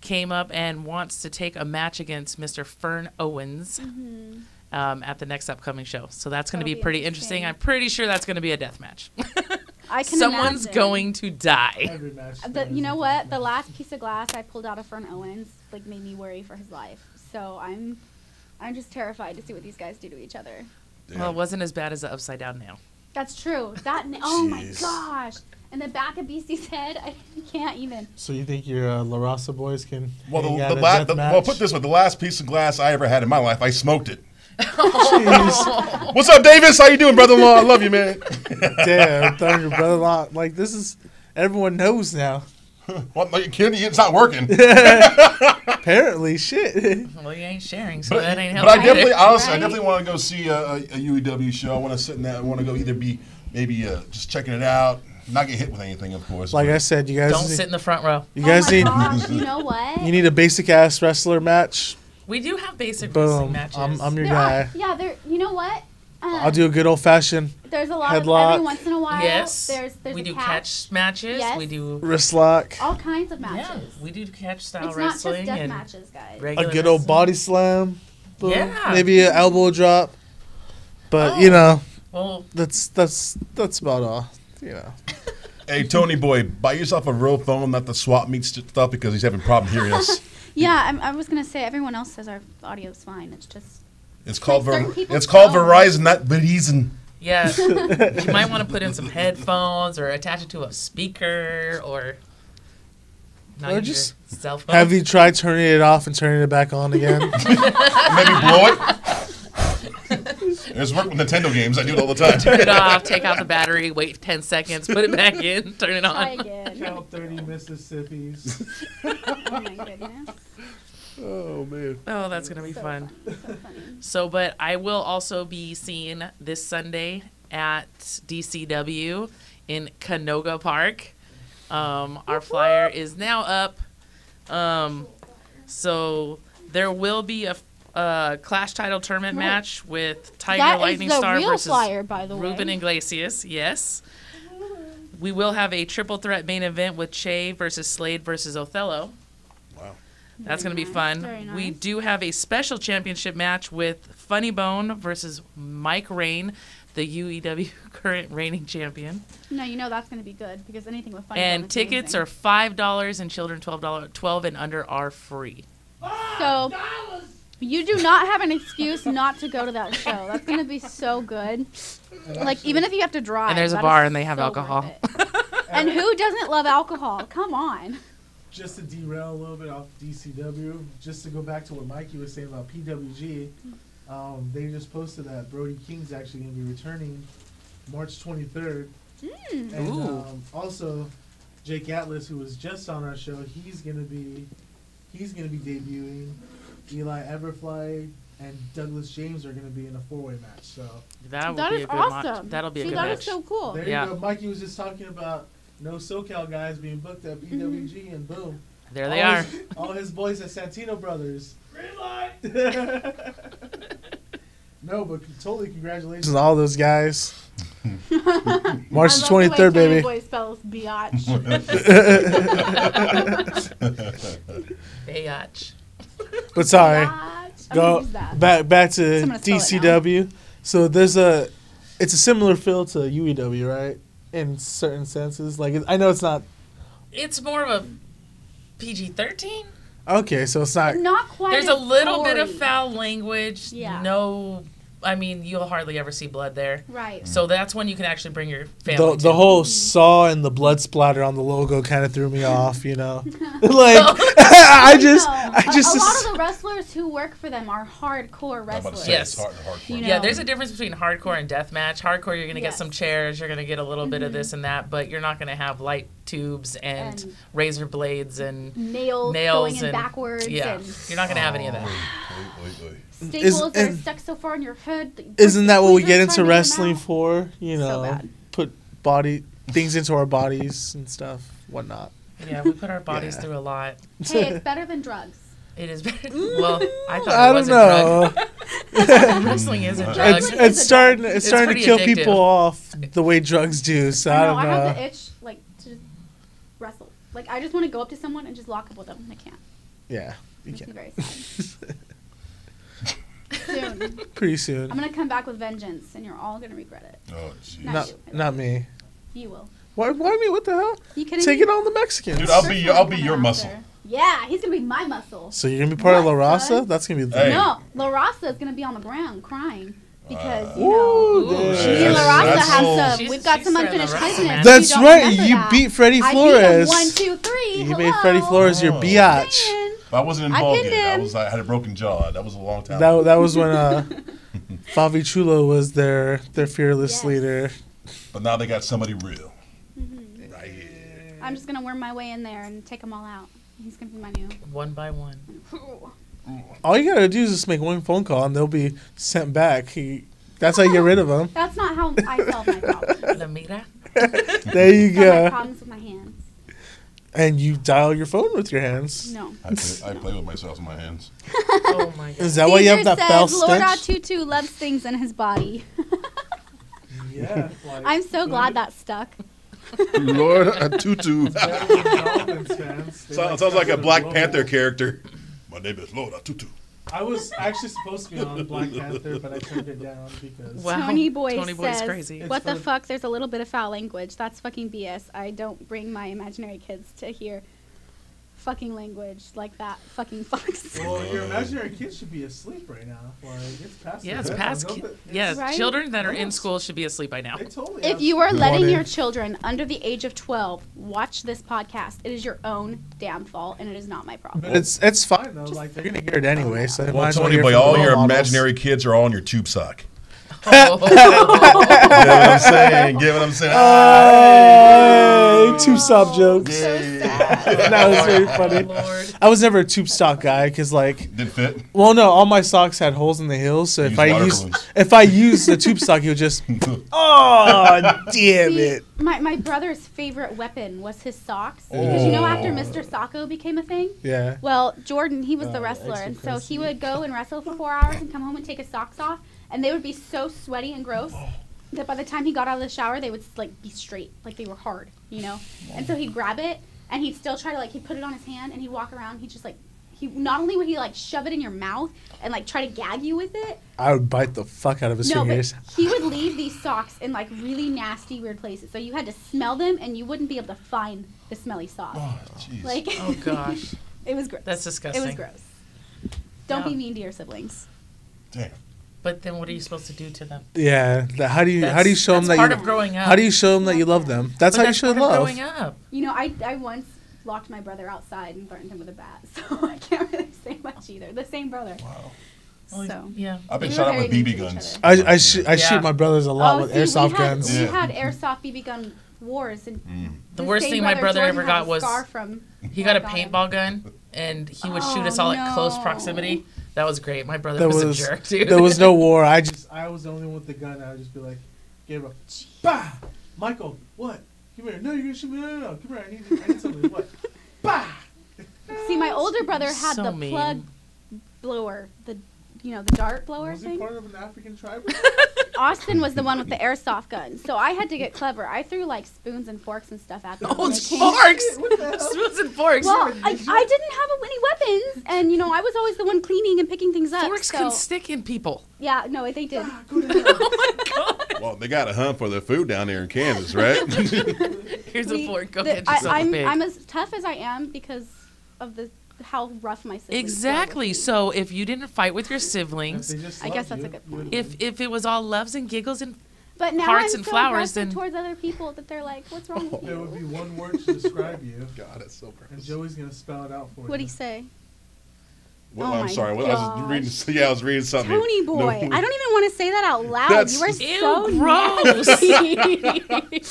came up and wants to take a match against Mr. Fern Owens at the next upcoming show. So that's going to That'll be be pretty interesting. interesting. I'm pretty sure that's going to be a death match. I can Someone's imagine. going to die. Every match. You know what? The last piece of glass I pulled out of Fern Owens made me worry for his life. So I'm just terrified to see what these guys do to each other. Well, it wasn't as bad as the upside down nail. That's true. Oh my Jeez. gosh! And the back of BC's head, I can't even. So you think your La Raza boys can Well, hang the out at last, death match? well, put this way: the last piece of glass I ever had in my life, I smoked it. Jeez. What's up, Davis? How you doing, brother-in-law? I love you, man. Damn, throwing your brother-in-law. Like, this is... Everyone knows now. What, like, kid? It's not working. Apparently, shit. Well, you ain't sharing, so that ain't But I helping. definitely, either. honestly, I Right? definitely want to go see a UEW show. I want to sit in that. I want to go either be maybe just checking it out, not get hit with anything, of course. Like but I said, you guys Don't need, sit in the front row. you guys oh my need gosh, you know what? you need a basic-ass wrestler match. We do have basic wrestling Boom. matches. I'm your There guy. are- yeah, there. You know what? I'll do a good old-fashioned There's a lot headlock. of every once in a while. Yes. There's we a do catch. catch matches. Yes. We do wrist lock, All kinds of yeah. matches. We do catch style It's not just wrestling death and matches, guys. a regular good old wrestling. body slam. Boom. Yeah. Maybe an elbow drop. But, Oh. Well, that's about all. hey, Tony boy, buy yourself a real phone, not the swap meet stuff, because he's having a problem hearing us. Yeah, I was gonna say everyone else says our audio's fine. It's just It's called certain people's it's called phones. Verizon, not Verizon. yeah. You might want to put in some headphones or attach it to a speaker or not Or use just your cell phone. Have you tried turning it off and turning it back on again? Maybe blow it. It's work with Nintendo games. I do it all the time. Turn it off, take out the battery, wait 10 seconds, put it back in, turn it try on. again. Count 30 Mississippis. Oh my goodness. Oh man. Oh, that's going to be So fun. So funny. So, but I will also be seen this Sunday at DCW in Canoga Park. Our flyer is now up. So there will be a Clash title tournament Right. match with Tiger That is Lightning the Star real versus flyer, by the Ruben way. Iglesias. Yes. We will have a triple threat main event with Che versus Slade versus Othello. Wow. That's going to be nice, fun. very We nice. do have a special championship match with Funny Bone versus Mike Rain, the UEW current reigning champion. No, you know that's gonna be good because anything with funny. And tickets are $5 and children $12 and under are free. So you do not have an excuse not to go to that show. That's gonna be so good. Like even if you have to drive. And there's a that bar is and they have so worth alcohol. it. And who doesn't love alcohol? Come on. Just to derail a little bit off DCW, just to go back to what Mikey was saying about PWG, they just posted that Brody King's actually going to be returning March 23rd. And Ooh. Also, Jake Atlas, who was just on our show, he's going to be debuting. Eli Everfly and Douglas James are going to be in a four-way match. So That That would is be a good awesome. match. That'll be a See, good that match. is so cool. there Yeah. you go. Mikey was just talking about no SoCal guys being booked at BWG, and boom. There they are. All his boys at Santino Brothers. Green light! No, but totally congratulations to all those guys. March I love the way 23rd, Tony baby. Boy spells biatch. Bayatch. But sorry, Biatch. I'm gonna go use that. back to I'm gonna spell it DCW. So it's a similar feel to UEW, right? In certain senses, like I know it's not. It's more of a PG-13. Okay, so it's not. Not quite. There's as a little bit of gory. foul language. Yeah. No, I mean, you'll hardly ever see blood there. Right. So that's when you can actually bring your family. The whole saw and the blood splatter on the logo kind of threw me off, you know. Like I just a lot of the wrestlers who work for them are hardcore I'm about to wrestlers. say Yes. it's hardcore. You know. Yeah, there's a difference between hardcore and deathmatch. Hardcore, you're going to get Yes. some chairs, you're going to get a little bit of this and that, but you're not going to have light tubes and And razor blades and Nails going in and backwards yeah, and you're not going to have any of that. staples that are and- stuck so far in your head. that you Isn't that what we tweezers get trying into to get 'em wrestling out. for? You So know, bad. put things into our bodies and stuff, whatnot. Yeah, we put our bodies Yeah. through a lot. Hey, it's better than drugs. It is better. Well, I thought I it don't was a drug. know. Wrestling is a drug. Drugs- It's starting. It's It's starting to pretty kill addictive. people off the way drugs do. So I don't I have know. the itch, like, to just wrestle. Like, I just want to go up to someone and just lock up with them. I can't. Yeah, you Makes me can. very sad. Soon. Pretty soon. I'm going to come back with vengeance, and you're all going to regret it. Oh, jeez. Not Not you. not me. You will. Why me? What the hell? You kidding Take me? it on the Mexicans. Dude, I'll be your muscle. Yeah, he's going to be my muscle. So you're gonna be part of La What, Raza? son? That's gonna be. Hey. No, La Raza is going to be on the ground crying. Because, you Ooh, know, damn. me and La Raza That's have all. some, we've got She's some starting unfinished to wrestle, business. man. That's You don't right. remember You that. beat Freddie I Flores. beat him 1, 2, 3. You Hello. made Freddie Flores your Oh. biatch. Man. But I wasn't I involved pinned yet. him. I had a broken jaw. That was a long time. That was when Favi Chulo was their fearless Yes. leader. But now they got somebody real. Right here. I'm just going to worm my way in there and take them all out. He's going to be my new. One by one. All you gotta do is just make one phone call and they'll be sent back. That's how you get rid of them. That's not how I solve my problems. La mira. There you I solve my go. problems with my hands. And you dial your phone with your hands. No. I play with myself in my hands. Oh my god. Is that why you have Caesar that foul says Lord stench? Tutu loves things in his body. Yeah. I'm so glad that stuck. Lord, a tutu. Sounds like a Black Panther character. My name is Lord Tutu. I was actually supposed to be on Black Panther, but I turned it down because Wow. Tony Boy Tony Boy's says, crazy. what the It's fuck? There's a little bit of foul language. That's fucking BS. I don't bring my imaginary kids to hear fucking language like that. Fucking fucks. Well, your imaginary kid should be asleep right now. Like it's past. Yeah, their it's bedtime. past. Don't they- Yeah, Right? children that are in Yes. school should be asleep by now. They totally If have- you are letting wanted- your children under the age of 12 watch this podcast, it is your own damn fault, and it is not my problem. It's fine though. Like they're gonna hear it anyway. So they might Well, as well Tony hear Boy, from all the your role models. imaginary kids are all on your tube sock. Oh. Get what I'm saying? Get what I'm saying? Hey, tube stop jokes. That was very funny. Lord. I was never a tube stock guy because like, Didn't fit. well, no, all my socks had holes in the heels. So Use if water I use the tube stock, you'll just oh damn See, it. my brother's favorite weapon was his socks. Because you know after Mr. Sacco became a thing? Yeah. Well, Jordan, he was the wrestler, extra and so he custody. would go and wrestle for 4 hours and come home and take his socks off, and they would be so sweaty and gross that by the time he got out of the shower, they would like be straight, like they were hard, you know. And so he'd grab it, and he'd still try to like he'd put it on his hand, and he'd walk around. He'd just like he not only would he like shove it in your mouth and like try to gag you with it. I would bite the fuck out of his No, fingers. but he would leave these socks in like really nasty, weird places. So you had to smell them, and you wouldn't be able to find the smelly sock. Oh, jeez. Like Oh gosh. it was gross. That's disgusting. It was gross. Don't Yeah. be mean to your siblings. Damn. But then what are you supposed to do to them? Yeah. How do you That's show them part that of you growing up. how do you show them that you love them? That's But how you show part of love. growing up. You know, I once locked my brother outside and threatened him with a bat, so I can't really say much either. The same brother. Wow. Well, So. yeah. I've been We shot were at with very BB mean to each guns. other. I shoot Yeah. my brothers a lot with see, airsoft we guns. We Yeah. had airsoft BB gun wars, and The his worst same thing my brother Jordan ever had got a was scar from he got a got him. paintball gun and he would shoot us Oh, all at close no. proximity. That was great. My brother There was, was a jerk, dude. there was no war. I was the only one with the gun. I would just be like, Gabriel, bah, Michael, what? Come here. No, you're gonna shoot me. No. Come here. I need something. What? Bah. See, my older brother had So the mean. plug blower, the dart blower Was he thing. part of an African tribe? Austin was the one with the airsoft gun, so I had to get clever. I threw like spoons and forks and stuff at them. Oh, when it's they came. forks! What the hell? Spoons and forks. Well, I didn't have any weapons, and I was always the one cleaning and picking things up. Forks so, can stick in people. yeah, no, they did. Ah, go to hell. Oh my god. Well, they got to hunt for their food down there in Kansas, right? Here's a fork. Go the- get yourself a pig. I'm as tough as I am because of how rough my siblings Exactly. were. So if you didn't fight with your siblings, I guess that's a good point. if it was all loves and giggles and But now hearts I'm and so flowers, aggressive then towards other people that they're like, "What's wrong with There you?" would be one word to describe you, God, it's so gross. and Joey's gonna spell it out for What'd you. he say? Well, Oh I'm my sorry. Well, I was reading. Yeah, I was reading something. Tony boy. No. I don't even want to say that out loud. That's- You are Ew, so gross. nasty.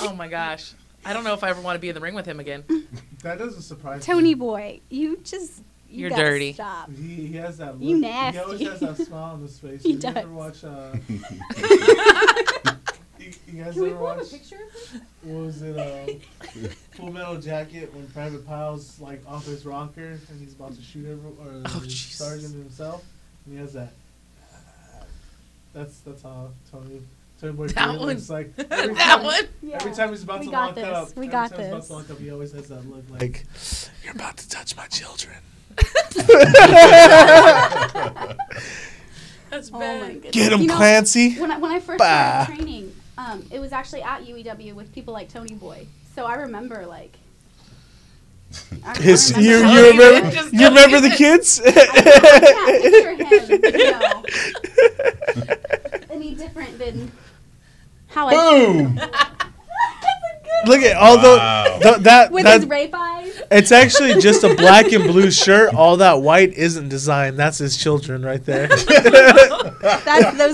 oh my gosh, I don't know if I ever want to be in the ring with him again. That doesn't surprise Tony me. boy, you You're gotta dirty. Stop. He has that look. You He nasty. always has that smile on his face. He You does. ever watch, you guys Can we ever pull up a watch, picture of him? what was it, Full Metal Jacket, when Private Pyle's like off his rocker and he's about to shoot everyone, or Oh, the Jesus. sergeant himself, and he has that. That's how Tony Boy That feels. one. It's like that one. Yeah. Every time he's about We to got lock this. up, We every got time he's about this. to lock up, he always has that look like you're about to touch my children. That's Oh bad. my goodness. Get him, You know, Clancy. When I first Bah. started training, it was actually at UEW with people like Tony Boy. So I remember like. His, I you remember Just you remember the kids? I can't picture him, any different than how I. Boom! Look at all Wow. that With that his rape eyes. it's actually just a black and blue shirt. All that white isn't designed. That's his children right there. Those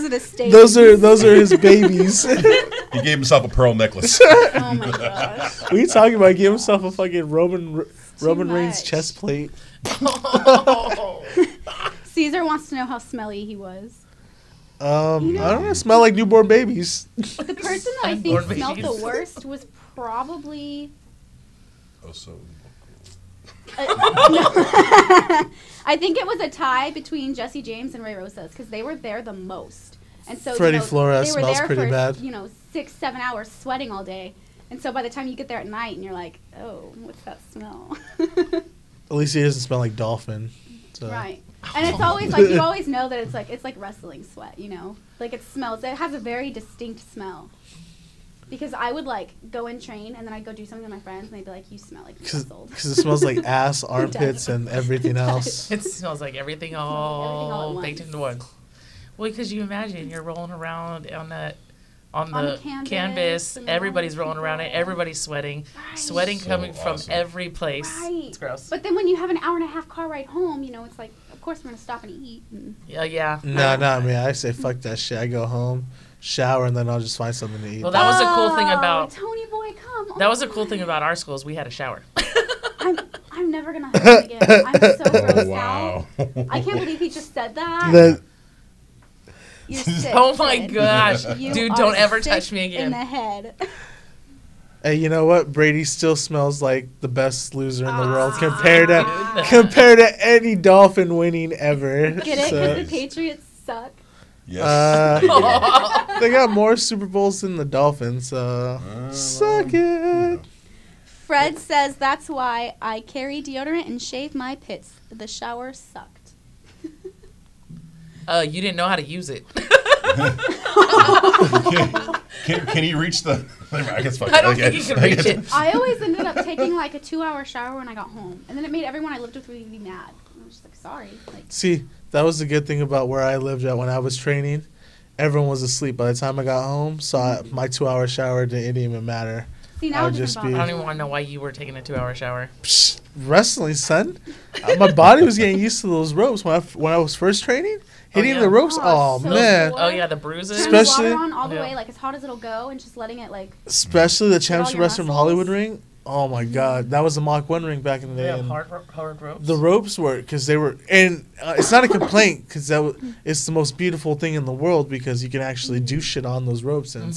are the stains. those are his babies. He gave himself a pearl necklace. Oh my gosh. What are you talking about? Give himself a fucking Roman Reigns much. chest plate. Caesar wants to know how smelly he was. I don't know. Smell like newborn babies. The person that I think Newborn smelled the babies. worst was probably. Oh, so. I think it was a tie between Jesse James and Ray Rosas because they were there the most. And so Freddie Flores they were smells there pretty for, bad. 6-7 hours sweating all day. And so by the time you get there at night and you're like, oh, what's that smell? At least he doesn't smell like dolphin. So. Right. And it's always like you always know that it's like wrestling sweat, you know? Like it has a very distinct smell. Because I would like go and train and then I'd go do something with my friends and they'd be like, you smell like you wrestled. Because it smells like ass, armpits, and everything else. It smells like everything all all at baked once. into one. Well, because you imagine you're rolling around on the canvas, and everybody's all those rolling around it, people. everybody's sweating, Right. sweating So coming from awesome. every place. Right. It's gross. But then when you have an hour and a half car ride home, it's like, of course we're going to stop and eat. And Yeah. No, not me. I say fuck that shit. I go home, shower, and then I'll just find something to eat. Well, that was a cool thing about Tony boy, come on. that was a cool thing about our schools. We had a shower. I'm never going to have him again. I'm so grossed Oh, wow. out. I can't believe he just said that. The- You're sick. Oh my kid. gosh, You dude! are Don't ever sick touch me in again. the head. Hey, you know what? Brady still smells like the best loser in the world Ah. compared to any Dolphin winning ever. Get it? So, Because the Patriots suck. Yes. they got more Super Bowls than the Dolphins, so suck it. Fred says that's why I carry deodorant and shave my pits. The shower sucked. You didn't know how to use it. Can he reach the? I guess. I don't think he can reach it. I always ended up taking like a 2-hour shower when I got home, and then it made everyone I lived with really mad. I was just like, sorry. Like, See, that was the good thing about where I lived at when I was training. Everyone was asleep by the time I got home, so my 2-hour shower didn't even matter. see, I now would it just doesn't be- I bother don't me. even want to know why you were taking a 2-hour shower. Psst, wrestling, son. My body was getting used to those ropes when I was first training. Hitting yeah. the ropes, Oh, oh so man. sore. Oh yeah, the bruises. Turn the Especially- water on all the Yeah. way, like as hot as it'll go, and just letting it like. Especially the all championship your wrestling muscles. Hollywood ring. Oh my god, that was a Mach 1 ring back in the day. Yeah, and hard ropes. the ropes were because they were, and it's not a complaint because it's the most beautiful thing in the world because you can actually do shit on those ropes and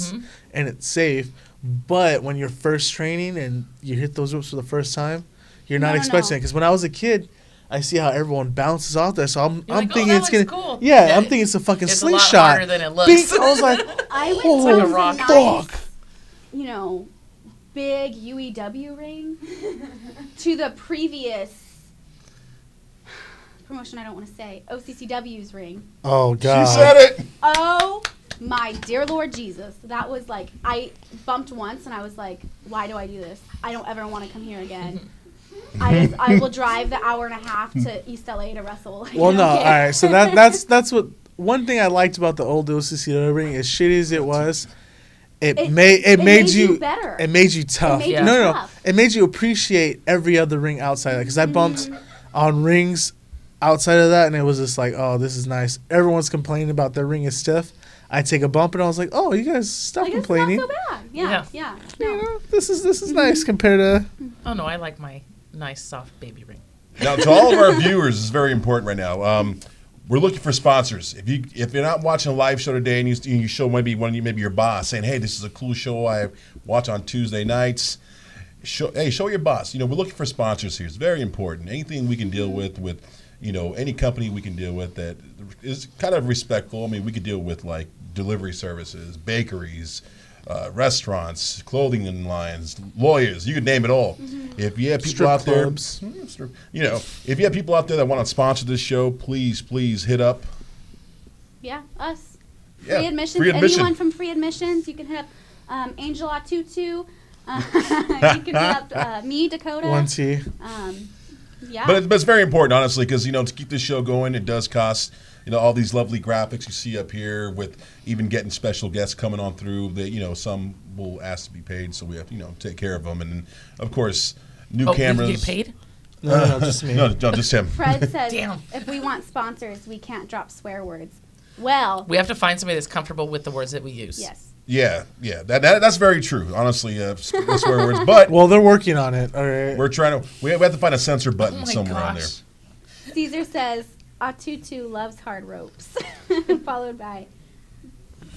and it's safe. But when you're first training and you hit those ropes for the first time, you're not No, expecting no. it. Because when I was a kid, I see how everyone bounces off there, so I'm You're like, thinking that it's gonna, looks cool. yeah, Yeah, I'm thinking it's a fucking It's a lot slingshot. harder than it looks. Bing, I was like, I went oh, from a the rock. nice, fuck. Big UEW ring to the previous promotion I don't want to say, OCCW's ring. Oh god. She said it. Oh my dear Lord Jesus. That was like, I bumped once and I was like, why do I do this? I don't ever want to come here again. I will drive the hour and a half to East LA to wrestle. Like, Well, I no, don't all care. right. So that's what one thing I liked about the old OCCW ring. As shitty as it was, it made you better. It made you tough. made you No, tough. it made you appreciate every other ring outside of that. Because I bumped on rings outside of that, and it was just like, oh, this is nice. Everyone's complaining about their ring is stiff. I take a bump, and I was like, oh, you guys stop Like, it's complaining. not so bad. Yeah. You No. know, this is nice compared to. Oh no, I like my nice soft baby ring. Now, to all of our viewers, this is very important right now. We're looking for sponsors. If you're not watching a live show today and you show maybe your boss saying, "Hey, this is a cool show I watch on Tuesday nights," show your boss. We're looking for sponsors here. It's very important. Anything we can deal with any company we can deal with that is kind of respectful. I mean, we could deal with like delivery services, bakeries, restaurants, clothing lines, lawyers. You could name it all. If you have people Strip out clubs. there, if you have people out there that want to sponsor this show, please hit up. Yeah, us. Yeah, Free admissions. free admission. Anyone from Free Admissions, you can hit up Angel Atutu. You can hit up me, Dakota. 1T. Yeah. But it's very important, honestly, because to keep this show going, it does cost. All these lovely graphics you see up here, with even getting special guests coming on through. That some will ask to be paid, so we have to take care of them. And of course, new cameras. You get paid? No, just me. No, just him. Fred says, Damn. if we want sponsors, we can't drop swear words. Well, We have to find somebody that's comfortable with the words that we use. yes. Yeah. That's very true. Honestly, swear words, but Well, they're working on it. All right. we're trying to. We have to find a censor button Oh my somewhere on there. gosh. Caesar says, Atutu loves hard ropes. Followed by,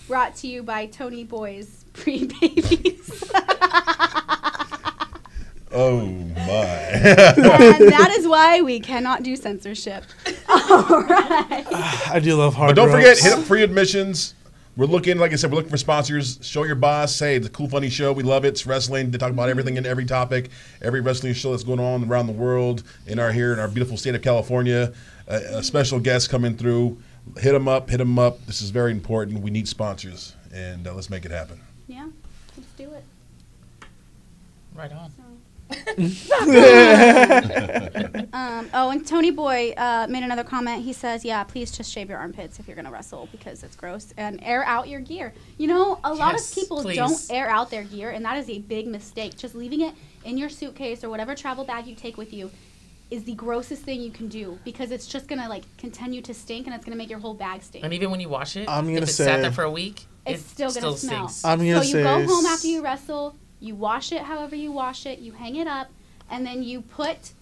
brought to you by Tony Boy's pre-babies. Oh my! And that is why we cannot do censorship. All right. I do love hard. But don't forget, ropes. hit up free admissions. We're looking, like I said, we're looking for sponsors. Show your boss. Hey, it's a cool, funny show. We love it. It's wrestling. They talk about everything and every topic. Every wrestling show that's going on around the world. Here in our beautiful state of California. A special guest coming through. Hit them up. This is very important. We need sponsors, and let's make it happen. Yeah, let's do it. Right on. And Tony Boy made another comment. He says, yeah, please just shave your armpits if you're going to wrestle because it's gross. And air out your gear. A lot of Yes, people please. don't air out their gear, and that is a big mistake. Just leaving it in your suitcase or whatever travel bag you take with you is the grossest thing you can do because it's just going to continue to stink and it's going to make your whole bag stink. And even when you wash it, I'm gonna if it sat say- there for a week, It's it still going to smell. stinks. I'm gonna So you say go home after you wrestle, you wash it however you wash it, you hang it up, and then you put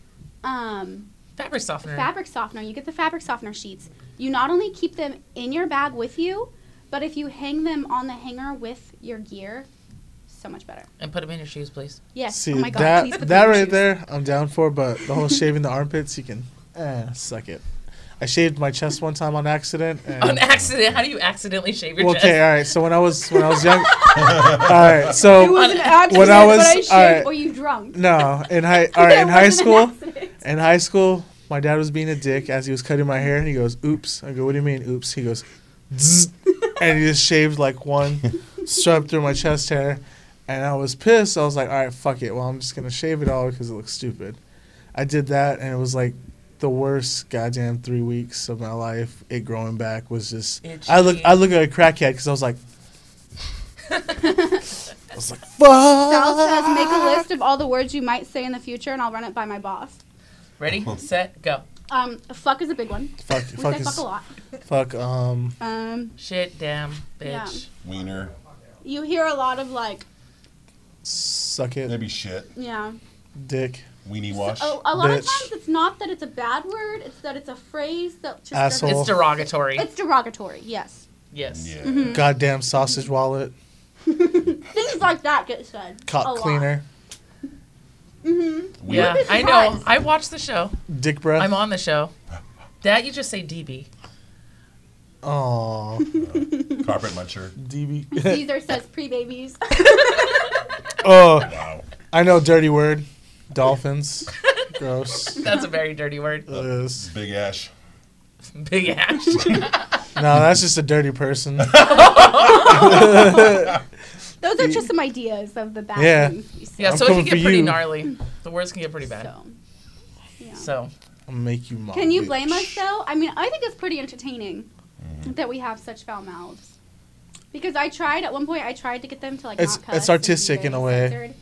Fabric softener. fabric softener. You get the fabric softener sheets. You not only keep them in your bag with you, but if you hang them on the hanger with your gear, so much better. And put them in your shoes, please. Yes. See oh my God. Please put that them in your right shoes. there, I'm down for. But the whole shaving the armpits, you can suck it. I shaved my chest one time on accident. And On accident? How do you accidentally shave your chest? okay, all right. So when I was young, all right. So It was an accident, when I was but I shaved, all right, or you drunk. no, in high It in high wasn't an school, accident. in high school, my dad was being a dick as he was cutting my hair, and he goes, "Oops." I go, "What do you mean, oops?" He goes, "Zzz," and he just shaved like one strip through my chest hair, and I was pissed. I was like, "All right, fuck it. Well, I'm just gonna shave it all because it looks stupid." I did that, and it was like the worst goddamn 3 weeks of my life. It growing back was just. Itchy. I look like a crackhead because I was like. I was like, fuck. Sal says, make a list of all the words you might say in the future, and I'll run it by my boss. Ready, set, go. Fuck is a big one. Fuck, We fuck say is fuck a lot. fuck. Shit, damn, bitch. Yeah. Wiener, You hear a lot of Suck it, maybe shit, yeah. dick, weenie wash. A lot of Bitch. times it's not that it's a bad word, it's that it's a phrase that just Asshole. doesn't. It's derogatory. It's derogatory, yes. Yes. Yeah. Mm-hmm. goddamn sausage wallet, Things like that get said. a cock lot. cleaner, Mm-hmm. Yeah, be I know. surprised. I watched the show. dick breath. I'm on the show. Dad, you just say DB. Aw, Carpet muncher. DB. Caesar says pre-babies. Oh, Wow. I know dirty word. Dolphins. Gross. That's a very dirty word. It is. Big Ash. Big Ash. No, that's just a dirty person. Those are just some ideas of the bad Yeah. things we say. Yeah, I'm so it can coming get for pretty you. gnarly. The words can get pretty bad. So, So I'll make you mom. Can you bitch. blame us though? I mean, I think it's pretty entertaining that we have such foul mouths. Because I tried at one point. I tried to get them to like It's- not cuss. it's and be artistic in very a way. censored,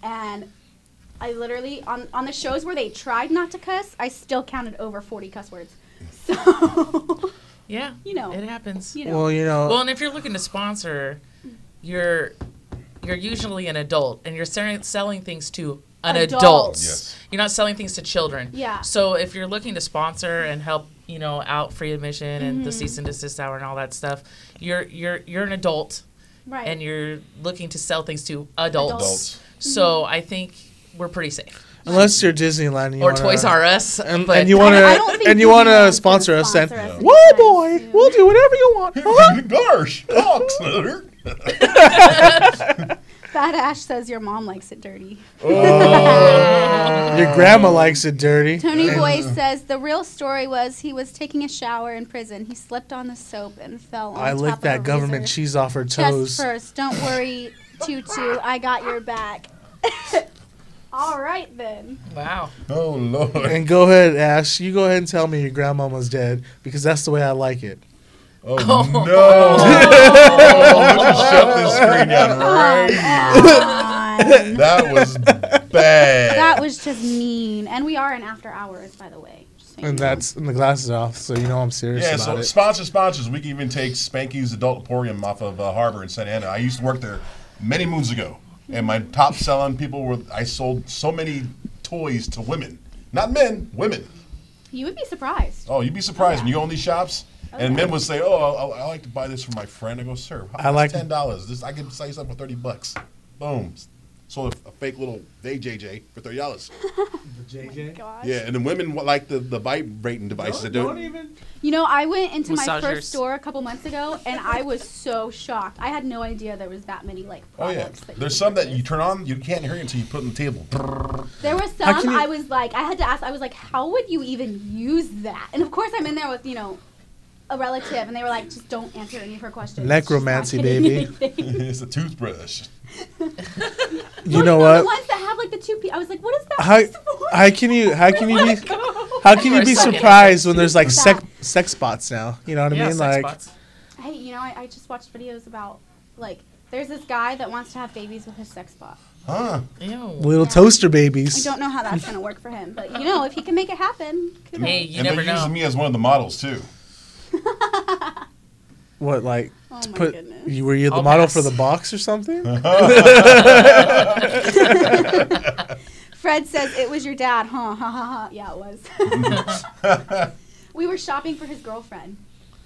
and I literally on the shows where they tried not to cuss, I still counted over 40 cuss words. So yeah, you know, it happens. you know. Well, you know. Well, and if you're looking to sponsor, you're usually an adult, and you're selling things to an adult. Adults. Yes. You're not selling things to children. Yeah. So if you're looking to sponsor and help, out free admission and the Mm-hmm. cease and desist hour and all that stuff, you're an adult, right. and you're looking to sell things to adults. Adults. So I think we're pretty safe. Unless you're Disneyland and you Or wanna, Toys R Us. and but you want I don't think to Disneyland's gonna sponsor us, then sponsor us whoa, anytime boy, soon. we'll do whatever you want. Huh? Gosh, Oxford. Fat Ash says your mom likes it dirty. Your grandma likes it dirty. Tony And- Boy says the real story was he was taking a shower in prison. He slipped on the soap and fell on I top licked of that a government razor. cheese off her Chest toes. first. Don't worry, Tutu. I got your back. All right then. wow. Oh Lord. And go ahead, Ash. You go ahead and tell me your grandmama's dead because that's the way I like it. Oh no. Let's shut this screen down right. That was bad. That was just mean. And we are in after hours, by the way. Just so you And know. the glasses are off, so you know I'm serious Yeah, about so it. sponsors. We can even take Spanky's Adult Emporium off of Harbor in Santa Ana. I used to work there many moons ago, and my top selling people were. I sold so many toys to women, not men, women. You would be surprised. Oh, you'd be surprised yeah. when you go in these shops, and men would say, "Oh, I like to buy this for my friend." I go, "Sir, I like- $10. This I can sell you something for $30." Boom. Sold a fake little JJ for $30. JJ? Gosh. Yeah, and the women like the vibrating devices. that don't even. You know, I went into my Massagers. first store a couple months ago, and I was so shocked. I had no idea there was that many like Oh yeah, products. that there's could some that purchase. you turn on, you can't hear it until you put it on the table. There was How some can you- I was like, I had to ask. I was like, how would you even use that? And of course, I'm in there with a relative, and they were like, just don't answer any of her questions. Necromancy, She's not getting baby. anything. It's a toothbrush. You Well, know The what? ones that have like the two. I was like, what is that? How piece for? how can you Where did be it go? how can you We're be so surprised when there's like That- sex spots now? You know what I Yeah, mean? sex Like spots. Hey, I just watched videos about like there's this guy that wants to have babies with his sex bot. Huh? Ew. little Yeah. toaster I babies. don't know how that's gonna work for him, but if he can make it happen, could Hey, be. you And never they're know. using me as one of the models too. What like Oh my put goodness. were you the I'll model pass. for the box or something? Fred says it was your dad, huh? Ha ha ha. Yeah, it was. We were shopping for his girlfriend.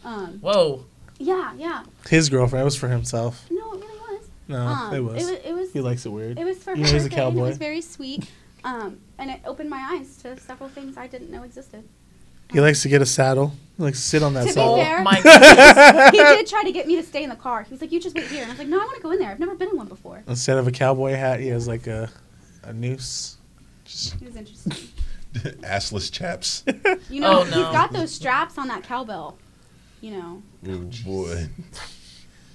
Whoa. Yeah. His girlfriend. It was for himself. No, it really was. No, it was. It was. He likes it weird. It was for her You know, he's a birthday, and it cowboy. was very sweet. And it opened my eyes to several things I didn't know existed. He likes to get a saddle. He likes to sit on that To be saddle. fair- Oh my goodness. He did try to get me to stay in the car. He was like, "You just wait here," and I was like, "No, I want to go in there. I've never been in one before." Instead of a cowboy hat, he has like a noose. It was interesting. Assless chaps. You know, Oh, he's no. got those straps on that cowbell. Oh boy.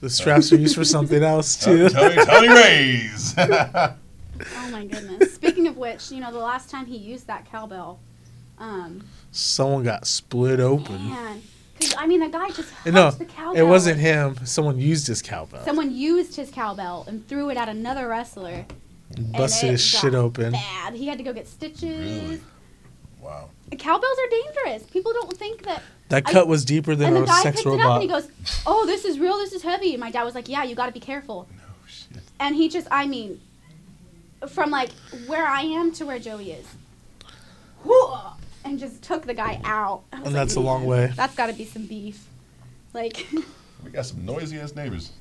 The straps are used for something else too. Tony Rays. Oh my goodness. Speaking of which, the last time he used that cowbell, Someone got split open. man, because the guy just hucked No, the cowbell. it wasn't him. Someone used his cowbell. Someone used his cowbell and threw it at another wrestler. And busted and his it shit got open. Bad. He had to go get stitches. Really? Wow. Cowbells are dangerous. People don't think that. That cut was deeper than And the a guy sex picked it up robot. and he goes, "Oh, this is real. This is heavy." And my dad was like, "Yeah, you got to be careful." Oh shit. And he just, from like where I am to where Joey is, and just took the guy out. I was And like, that's a long "Man, way." That's got to be some beef. Like, We got some noisy ass neighbors.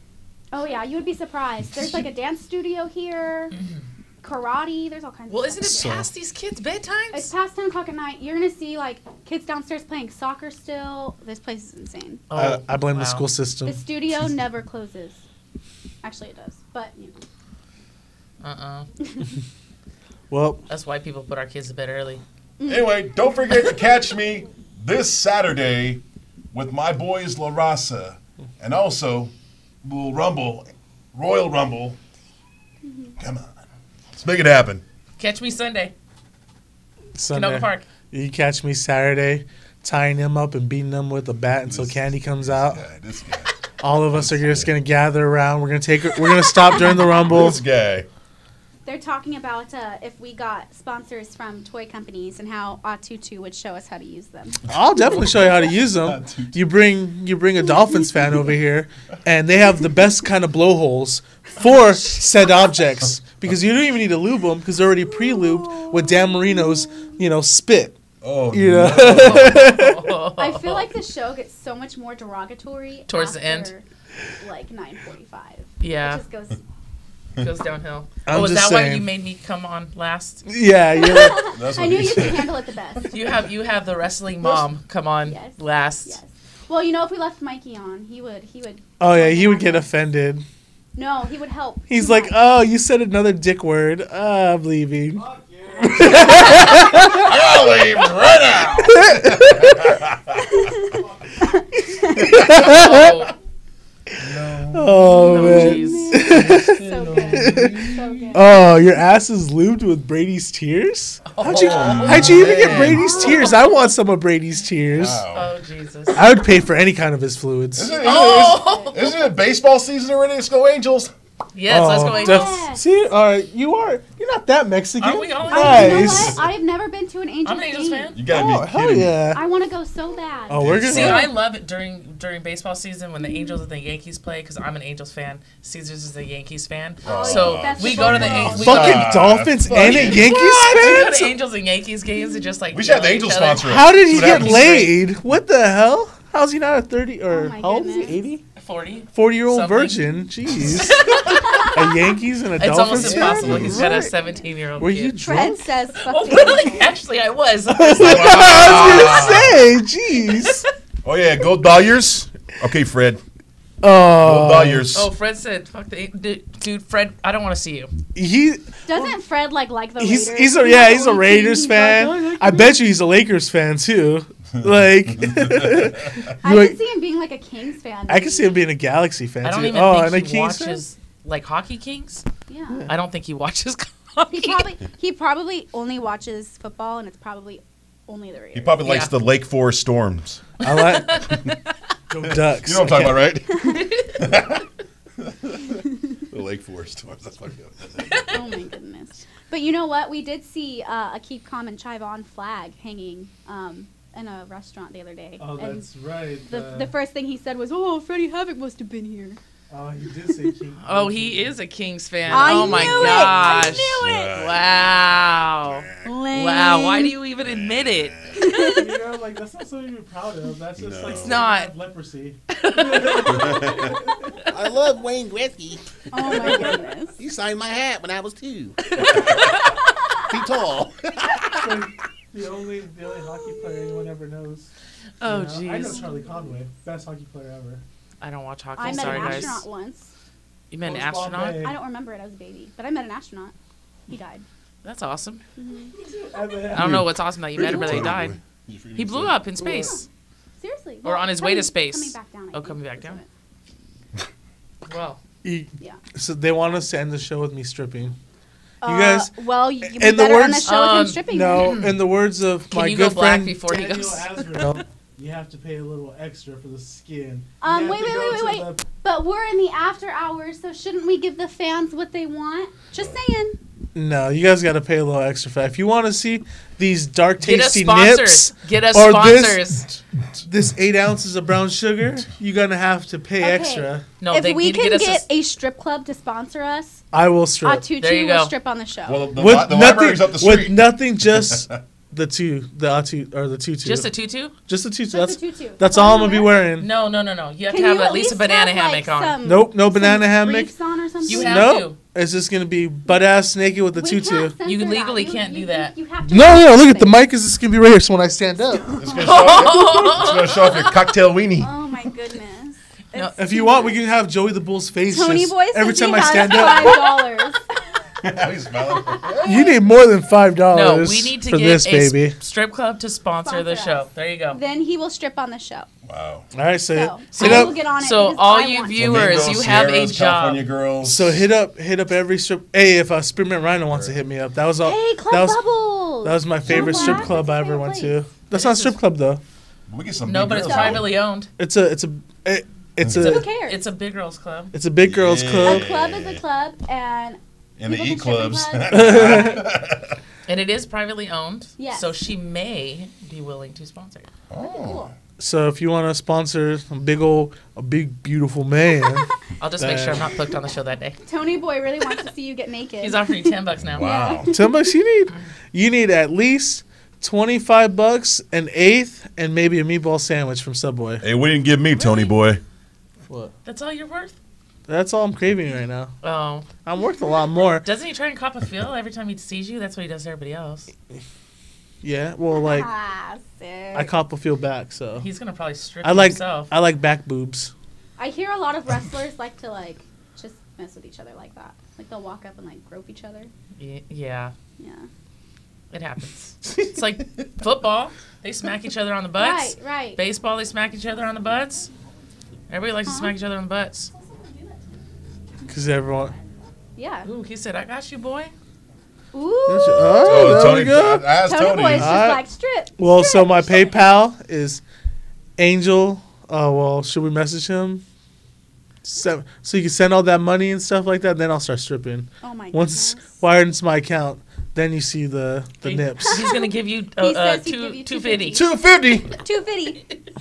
oh yeah, you would be surprised. There's like a dance studio here, karate. There's all kinds Well, of isn't stuff. it past these kids' bedtimes? It's past 10 o'clock at night. You're going to see like kids downstairs playing soccer still. This place is insane. I blame the wow. school system. The studio never closes. Actually, it does. But, Well, That's why people put our kids to bed early. Anyway, don't forget to catch me this Saturday with my boys La Raza, and also little Royal Rumble. Come on, let's make it happen. Catch me Sunday. Sunday. Canoga Park. You catch me Saturday tying him up and beating him with a bat until Candy comes out. This guy. All of us are just gonna gather around. We're gonna stop during the Rumble. This guy. They're talking about if we got sponsors from toy companies and how Atutu would show us how to use them. I'll definitely show you how to use them. You bring a Dolphins fan over here, and they have the best kind of blowholes for said objects because you don't even need to lube them because they're already pre-lubed with Dan Marino's, spit. Oh, You know? no. I feel like the show gets so much more derogatory Towards the after, end. like 9:45. Yeah. It just goes. Goes downhill. I'm Was just that why saying. you made me come on last? Yeah, you're like, That's I what knew he you could said. handle it the best. You have the wrestling mom come on Yes. last. Yes. Well, if we left Mikey on, he would. oh yeah, he would get offended. No, he would help. He's too like, much. oh, you said another dick word. I'm leaving. I'll leave right Oh, Oh, no, man. jeez. So good. So good. Oh, your ass is lubed with Brady's tears? How'd you even get man. Brady's tears? I want some of Brady's tears. Wow. Oh, Jesus. I would pay for any kind of his fluids. Isn't it baseball season already? Let's go Angels. Yes, let's go. Oh, Angels. Yes. See, all right, you're not that Mexican. Aren't we all You know Nice. what? I've never been to an Angels I'm an Angels game. fan. You gotta Oh, be hell kidding me. yeah. I want to go so bad. Oh, we're See, gonna. I love it during baseball season when the Angels and the Yankees play because I'm an Angels fan. Caesars is a Yankees fan. Oh, So that's we the go to the best. Angels. Fucking Ah, Dolphins and a fuck. Yankees We go fan? to Angels and Yankees games and just like We should have the yell at Angels each other. sponsor us. How did he See what get happens. laid? What the hell? How's he not a 30 or Oh my how old is he? goodness. 80? 40. 40-year-old Something. virgin. Jeez. A Yankees and a It's Dolphins almost fan? impossible. He's got a Right. 17-year-old Were kid. you Fred drunk? says, fuck Oh, the really? Angels. Actually, I was. I was gonna say, jeez. Oh yeah, go Dodgers. Okay, Fred. Go Oh, Dodgers. Oh, Fred said, "Fuck the dude, Fred. I don't want to see you." he Doesn't Fred like the he's Raiders? he's a Isn't yeah that he's the a only Raiders team he's like, fan. "Oh, I bet you he's a Lakers fan too. Like, I like- could see him being like a Kings fan. I can see him being a Galaxy fan I don't too. even and a think he Kings fan? watches like Hockey Kings. Yeah. I don't think he watches hockey. He probably only watches football, and it's probably only the Raiders. He probably likes Yeah. the Lake Forest Storms. I like go Ducks. You know what I'm talking about, right? The Lake Forest Storms. That's fucked up. Oh my goodness! But you know what? We did see a Keep Calm and Chive On flag hanging in a restaurant the other day. Oh, And that's right. the first thing he said was, "Oh, Freddie Havoc must have been here." Oh, he did say King. Oh, he is a Kings fan. I Oh my knew it. gosh! I knew it. Wow! Lame. Wow! Why do you even admit it? You know, like that's not something to be proud of. That's just No. like It's you not. have leprosy. I love Wayne Gretzky. Oh my goodness! He signed my hat when I was 2. Feet tall. It's like the only hockey player anyone ever knows. Oh You know? I know jeez! Charlie Conway, best hockey player ever. I don't watch hockey. I met Sorry, an guys. astronaut once. You met an Coach Bob astronaut? May. I don't remember it. I was a baby, but I met an astronaut. He died. That's awesome. I I don't know what's awesome that you met him, but he died. He blew up in space. Seriously. Or on his way to space. Coming back down. I Oh, think, coming back is down. what- Well, Yeah. So they want us to end the show with me stripping. You guys, Well, you in better the end the words- show with him Um, stripping. no, then. in the words of can my you go good black friend before he Daniel goes? Azrael, you have to pay a little extra for the skin. Wait, You have wait, to wait, go wait, to wait. the- But we're in the after hours, so shouldn't we give the fans what they want? Just saying. No, you guys got to pay a little extra for that. If you want to see these dark, get us tasty sponsors. nips, Get us or sponsors. this 8 ounces of brown sugar, you're gonna have to pay Okay. extra. No, if they we need to can get us get a strip club to sponsor us, I will strip There you Atutu will go. strip on the show. Well, the with library's up the with street. nothing, just the tutu. just a tutu. Just the tutu. Just That's a tutu. that's all I'm gonna be wearing. No. You have Can to have you at least a banana hammock on. Nope, no banana hammock. briefs on or something? You have Nope. It's just gonna be butt ass naked with the We tutu. can't censor You that. legally can't do that. You have to No, look at the mic. Is this gonna be right here? So when I stand up, It's gonna show off your cocktail weenie. Oh my goodness. No, It's if you too want, much. we can have Joey the Bull's face. Tony just Boy every said time he I has stand up. $5. He's smiling. You need more than $5 no, we need to for get this, a baby. strip club to sponsor the Sponsor show. us. There you go. Then he will strip on the show. Wow. All right, so So hit I up. will get on it. So because all I you want to. viewers, you have a Sierras, job. California girls. So hit up every strip. Hey, if Spearmint Rhino wants to hit me up, that was all. Hey, Club that was Bubbles. girls. That was my favorite strip What? club I That's ever your went favorite to. That's not a strip club though. We get some. No, big but it's girls. privately owned. It's a Who cares? It's a big girls club. it's a big girls Yeah. club. A club is a club, and And the people E can strip in clubs. clubs. And it is privately owned. Yes. So she may be willing to sponsor. Oh. So if you want to sponsor a big beautiful man, I'll just make sure I'm not booked on the show that day. Tony Boy really wants to see you get naked. He's offering $10 now. Wow. $10 you need at least $25, an eighth, and maybe a meatball sandwich from Subway. Hey, what didn't give me, Tony boy? What? That's all you're worth? That's all I'm craving right now. Oh. I'm worth a lot more. Doesn't he try and cop a feel every time he sees you? That's what he does to everybody else. Yeah, well, like Sick. I cop a feel back, so He's going to probably strip I like himself. I like back boobs. I hear a lot of wrestlers like to like just mess with each other like that. Like they'll walk up and like grope each other. Yeah. Yeah. It happens. It's like football. They smack each other on the butts. Right. Baseball, they smack each other on the butts. Everybody likes to smack each other on the butts. Because everyone. Yeah. Ooh, he said, I got you, boy. Ooh. Oh, there Tony, we go. ask Tony Tony. Boy is just Alright. like strip. Well, strip, so my strip. PayPal is Angel. Oh, well, should we message him? So you can send all that money and stuff like that. Then I'll start stripping. Oh my Once goodness. it's wired into my account, then you see the He- nips. He's going to give you He says he'd give you 250. 250. 250.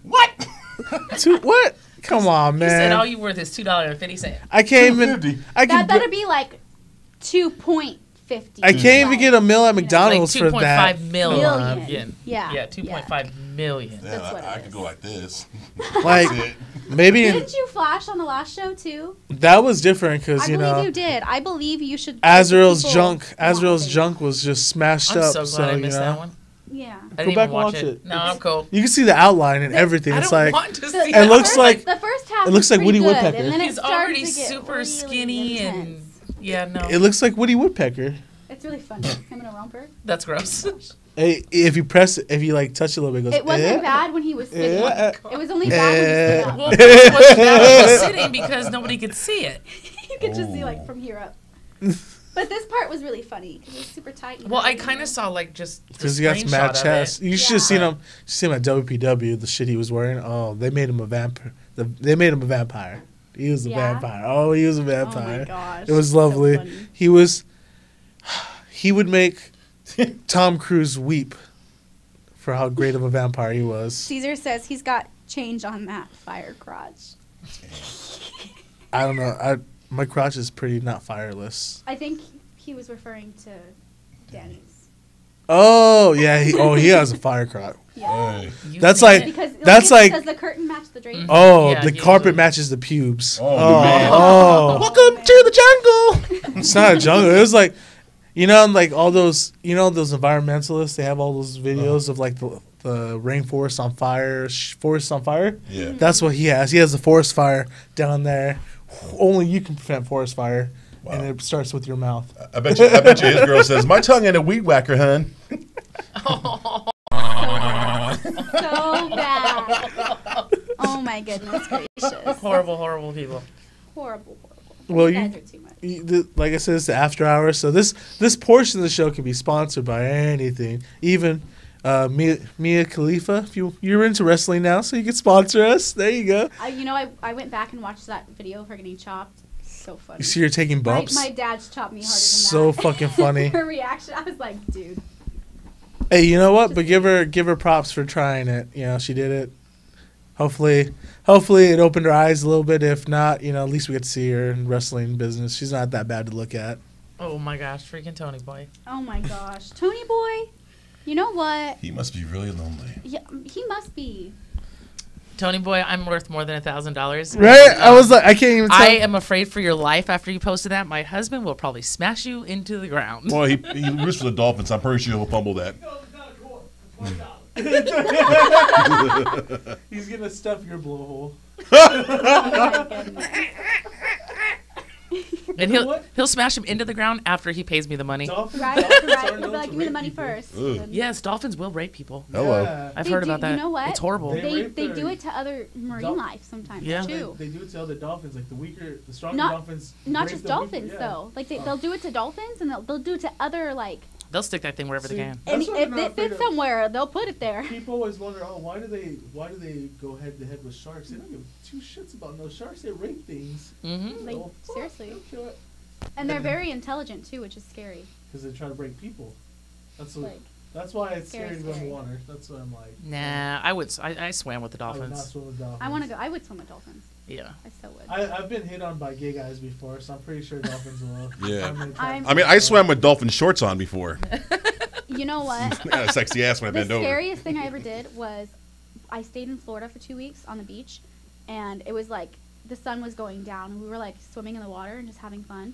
What? What? Come on, He said all man. you worth is $2.50. I can't even. 250. I That can. better be like 2.50. I can't even get a meal at McDonald's Like for that. 2.5 million. million. Yeah. Yeah, 2.5 million. Yeah, That's what I it could is. go like this. Like That's it. maybe Didn't you flash on the last show too? that was different I because believe you know you did. I believe you should. Azrael's people junk. come Azrael's off it. junk was just smashed I'm up. so glad I you missed know, that one. Yeah. I didn't back even watch and watch it. it. No, I'm cool. you can see the outline and everything. I It's don't like want to see The- that. It looks like- the first half. it looks was like Woody pretty good, Woodpecker. And then it He's started already to get super really skinny intense. and yeah, no, it looks like Woody Woodpecker. It's really funny. Him in a romper. that's gross. Hey, if you press it, if you like touch it a little bit, it goes. It wasn't "Eh." bad when he was sitting. Eh. It was only bad when well, he it wasn't bad when he was sitting because nobody could see it. stood up. You could just see like from here up. But this part was really funny because it was super tight. Well, I kind of saw like just the Because he got some mad screenshot of chest. it. You should have seen Yeah. him. See him at WPW. The shit he was wearing. Oh, they made him a vampire. They made him a vampire. He was a Yeah? vampire. Oh, he was a Oh vampire. my gosh. It was so lovely. funny. He was. He would make Tom Cruise weep for how great of a vampire he was. Caesar says he's got change on that fire crotch. I don't know. My crotch is pretty not fireless. I think he was referring to Danny's. Oh yeah. He has a fire crotch. Yeah. Hey. You That's seen like- it? Because That's like- does the curtain match the drapes? Oh, Yeah, the he carpet was- matches the pubes. Oh, man. oh. Welcome to the jungle. It's not a jungle. It was like, like all those, those environmentalists. They have all those videos of like the rainforest on fire, forest on fire. Yeah. That's what he has. He has a forest fire down there. Only you can prevent forest fire, and it starts with your mouth. I bet you his girl says, my tongue ain't a weed whacker, hun. So bad. Oh my goodness gracious. horrible, horrible people. Horrible. Well, You guys are too much. Like I said, it's the after hours. So this portion of the show can be sponsored by anything, even Mia Khalifa. If you're into wrestling now, so you can sponsor us. There you go. I went back and watched that video of her getting chopped. So funny. You see her taking bumps. My dad's chopped me harder than So that. fucking funny. Her reaction, I was like, dude. Hey, you know what? But give her props for trying it. She did it. Hopefully it opened her eyes a little bit. If not, at least we get to see her in wrestling business. She's not that bad to look at. Oh my gosh, freaking Tony boy. Oh my gosh. Tony boy, you know what? He must be really lonely. Yeah, he must be. Tony boy, I'm worth more than $1,000. Right? I was like, I can't even tell. I am afraid for your life after you posted that. My husband will probably smash you into the ground. Well, he roots for the Dolphins. I'm pretty sure he'll fumble that. He's gonna stuff your blowhole. Oh my goodness. And You know what? he'll smash him into the ground after he pays me the money. Dolphins, Right, Dolphins right. are He'll known be like, to give me the rape money people. first. Ugh. And Yes, dolphins will rape people. Hello. Yeah. I've they heard do- about that. You know what? It's horrible. They They rape do their- it to other marine Dol- life sometimes Yeah. too. They do it to other dolphins, like the stronger Not- dolphins. Not rape just the weaker- dolphins yeah. though. Like Oh. they'll do it to dolphins and they'll do it to other like. They'll stick that thing wherever See, they can. And That's why if I'm not it afraid fits of- somewhere, they'll put it there. People always wonder, why do they go head to head with sharks? They don't give two shits about no sharks. They rape things. Mm-hmm. Like, They'll fuck, seriously. they'll kill it. And they're very intelligent too, which is scary. Because they try to break people. That's what. Like, That's why it's Scary, scary to go in scary. the water. That's what I'm like. Nah, I swam with the I would not dolphins. swim with dolphins. I want to go. I would swim with dolphins. Yeah. I so would. I've been hit on by gay guys before, so I'm pretty sure dolphins will. Yeah. I'm- I mean, I swam with dolphin shorts on before. You know what? I had a sexy ass when I The bent over. scariest thing I ever did was I stayed in Florida for 2 weeks on the beach, and it was like the sun was going down, and we were like swimming in the water and just having fun.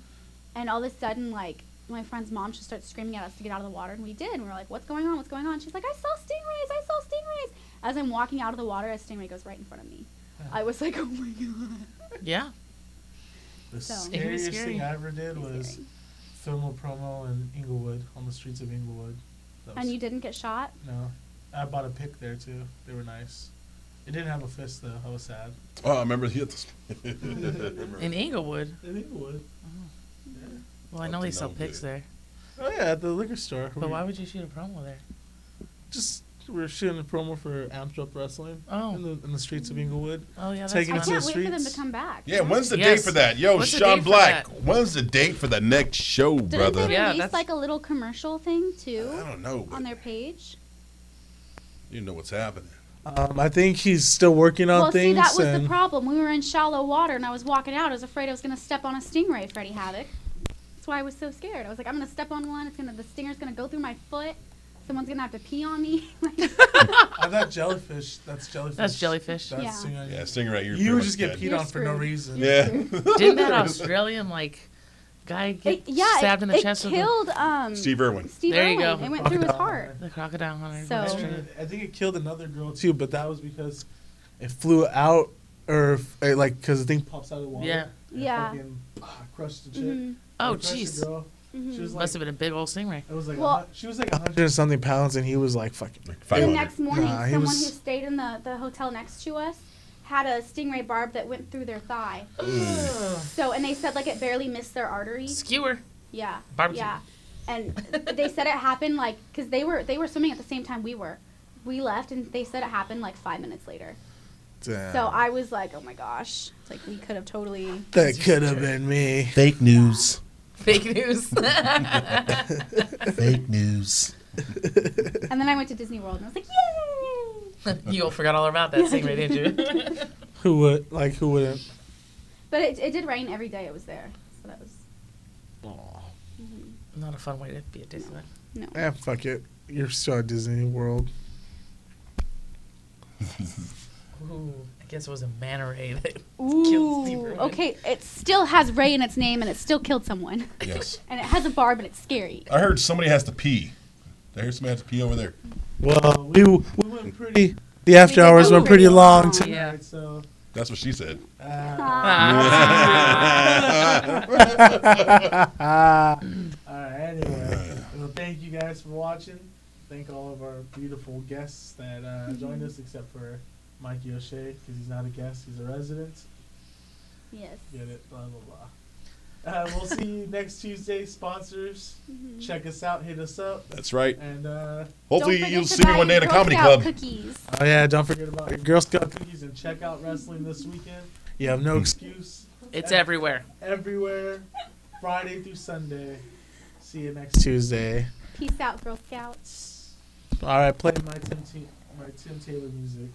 And all of a sudden, like my friend's mom just started screaming at us to get out of the water, and we did. And we were like, "What's going on? What's going on?" She's like, "I saw stingrays! I saw stingrays!" As I'm walking out of the water, a stingray goes right in front of me. I was like, "Oh my god!" Yeah. The So- scariest scary. thing I ever did was Scary. film a promo in Inglewood, on the streets of Inglewood. That was- And you didn't get shot? No. I bought a pick there too. They were nice. It didn't have a fist though. I was sad. Oh, I remember he had this. In Inglewood. In Inglewood. Well, I know Up they to sell no pigs good. there. Oh yeah, at the liquor store. But why would you shoot a promo there? Just we were shooting a promo for Amped Up Wrestling Oh. in the streets of Inglewood. Oh, yeah, that's Taking I it to fine. the can't wait for them to streets. come back. Yeah, when's the Yes. date for that? Yo, What's the Sean date for Black, that? when's the date for the next show, Didn't brother? they Yeah, release that's- like a little commercial thing too I don't know, but on their page? you know what's happening. I think he's still working on Well, things. see, that was the and problem. We were in shallow water, and I was walking out. I was afraid I was going to step on a stingray, Freddie Havoc. That's why I was so scared. I was like, I'm going to step on one. The stinger's going to go through my foot. Someone's going to have to pee on me. I thought jellyfish. That's jellyfish. That's jellyfish. Yeah. stingray. Yeah, Stingray, you're You would pretty just much get dead. peed on for no screwed. reason. Yeah. Didn't that Australian, guy get stabbed in the chest It with killed Steve Irwin. Steve There you Irwin. go. It went through his heart. the crocodile hunter? So- That's And true. I think it killed another girl too, but that was because it flew out, or because the thing pops out of the water. Yeah. and Yeah. fucking, crushed the chick. Mhm. Oh, It crushed the jeez. girl. She was like, Must have been a big old stingray. it was like Well- she was like 100 and something pounds, and he was like fucking. The 500. next morning, Nah, he someone was- who stayed in the hotel next to us had a stingray barb that went through their thigh. So, and they said it barely missed their artery. Skewer. Yeah. Barbecue. Yeah. And they said it happened because they were swimming at the same time we were. We left and they said it happened 5 minutes later. Damn. So I was like, oh my gosh. It's like we could have totally. That could have been me. Fake news. Fake news. Fake news. And then I went to Disney World and I was like, yay! You all forgot all about that stingray, didn't you? Who would? Who wouldn't? But it did rain every day it was there. So that was. Not a fun way to be at Disneyland. No. Fuck it. You're still at Disney World. Ooh, I guess it was a manta ray that killed Steve Ooh. Irwin. Okay, it still has Ray in its name and it still killed someone. Yes. And it has a barb and it's scary. I heard somebody has to pee. I heard somebody has to pee over there. Well, we went pretty. The after hours went pretty long tonight, Yeah. so. That's what she said. All right. Anyway, well, thank you guys for watching. Thank all of our beautiful guests that joined us, except for Mikey O'Shea, because he's not a guest; he's a resident. Yes. Get it? Blah blah blah. We'll see you next Tuesday. Sponsors, check us out. Hit us up. That's right. And Hopefully Don't you'll forget to see me buy one day at a Girl comedy Scout club. Cookies. oh yeah, don't forget about your Girl Scout cookies and check out wrestling this weekend. You have no excuse. It's everywhere. Everywhere, Friday through Sunday. See you next Tuesday. Peace out, Girl Scouts. All right, play my Tim Taylor music.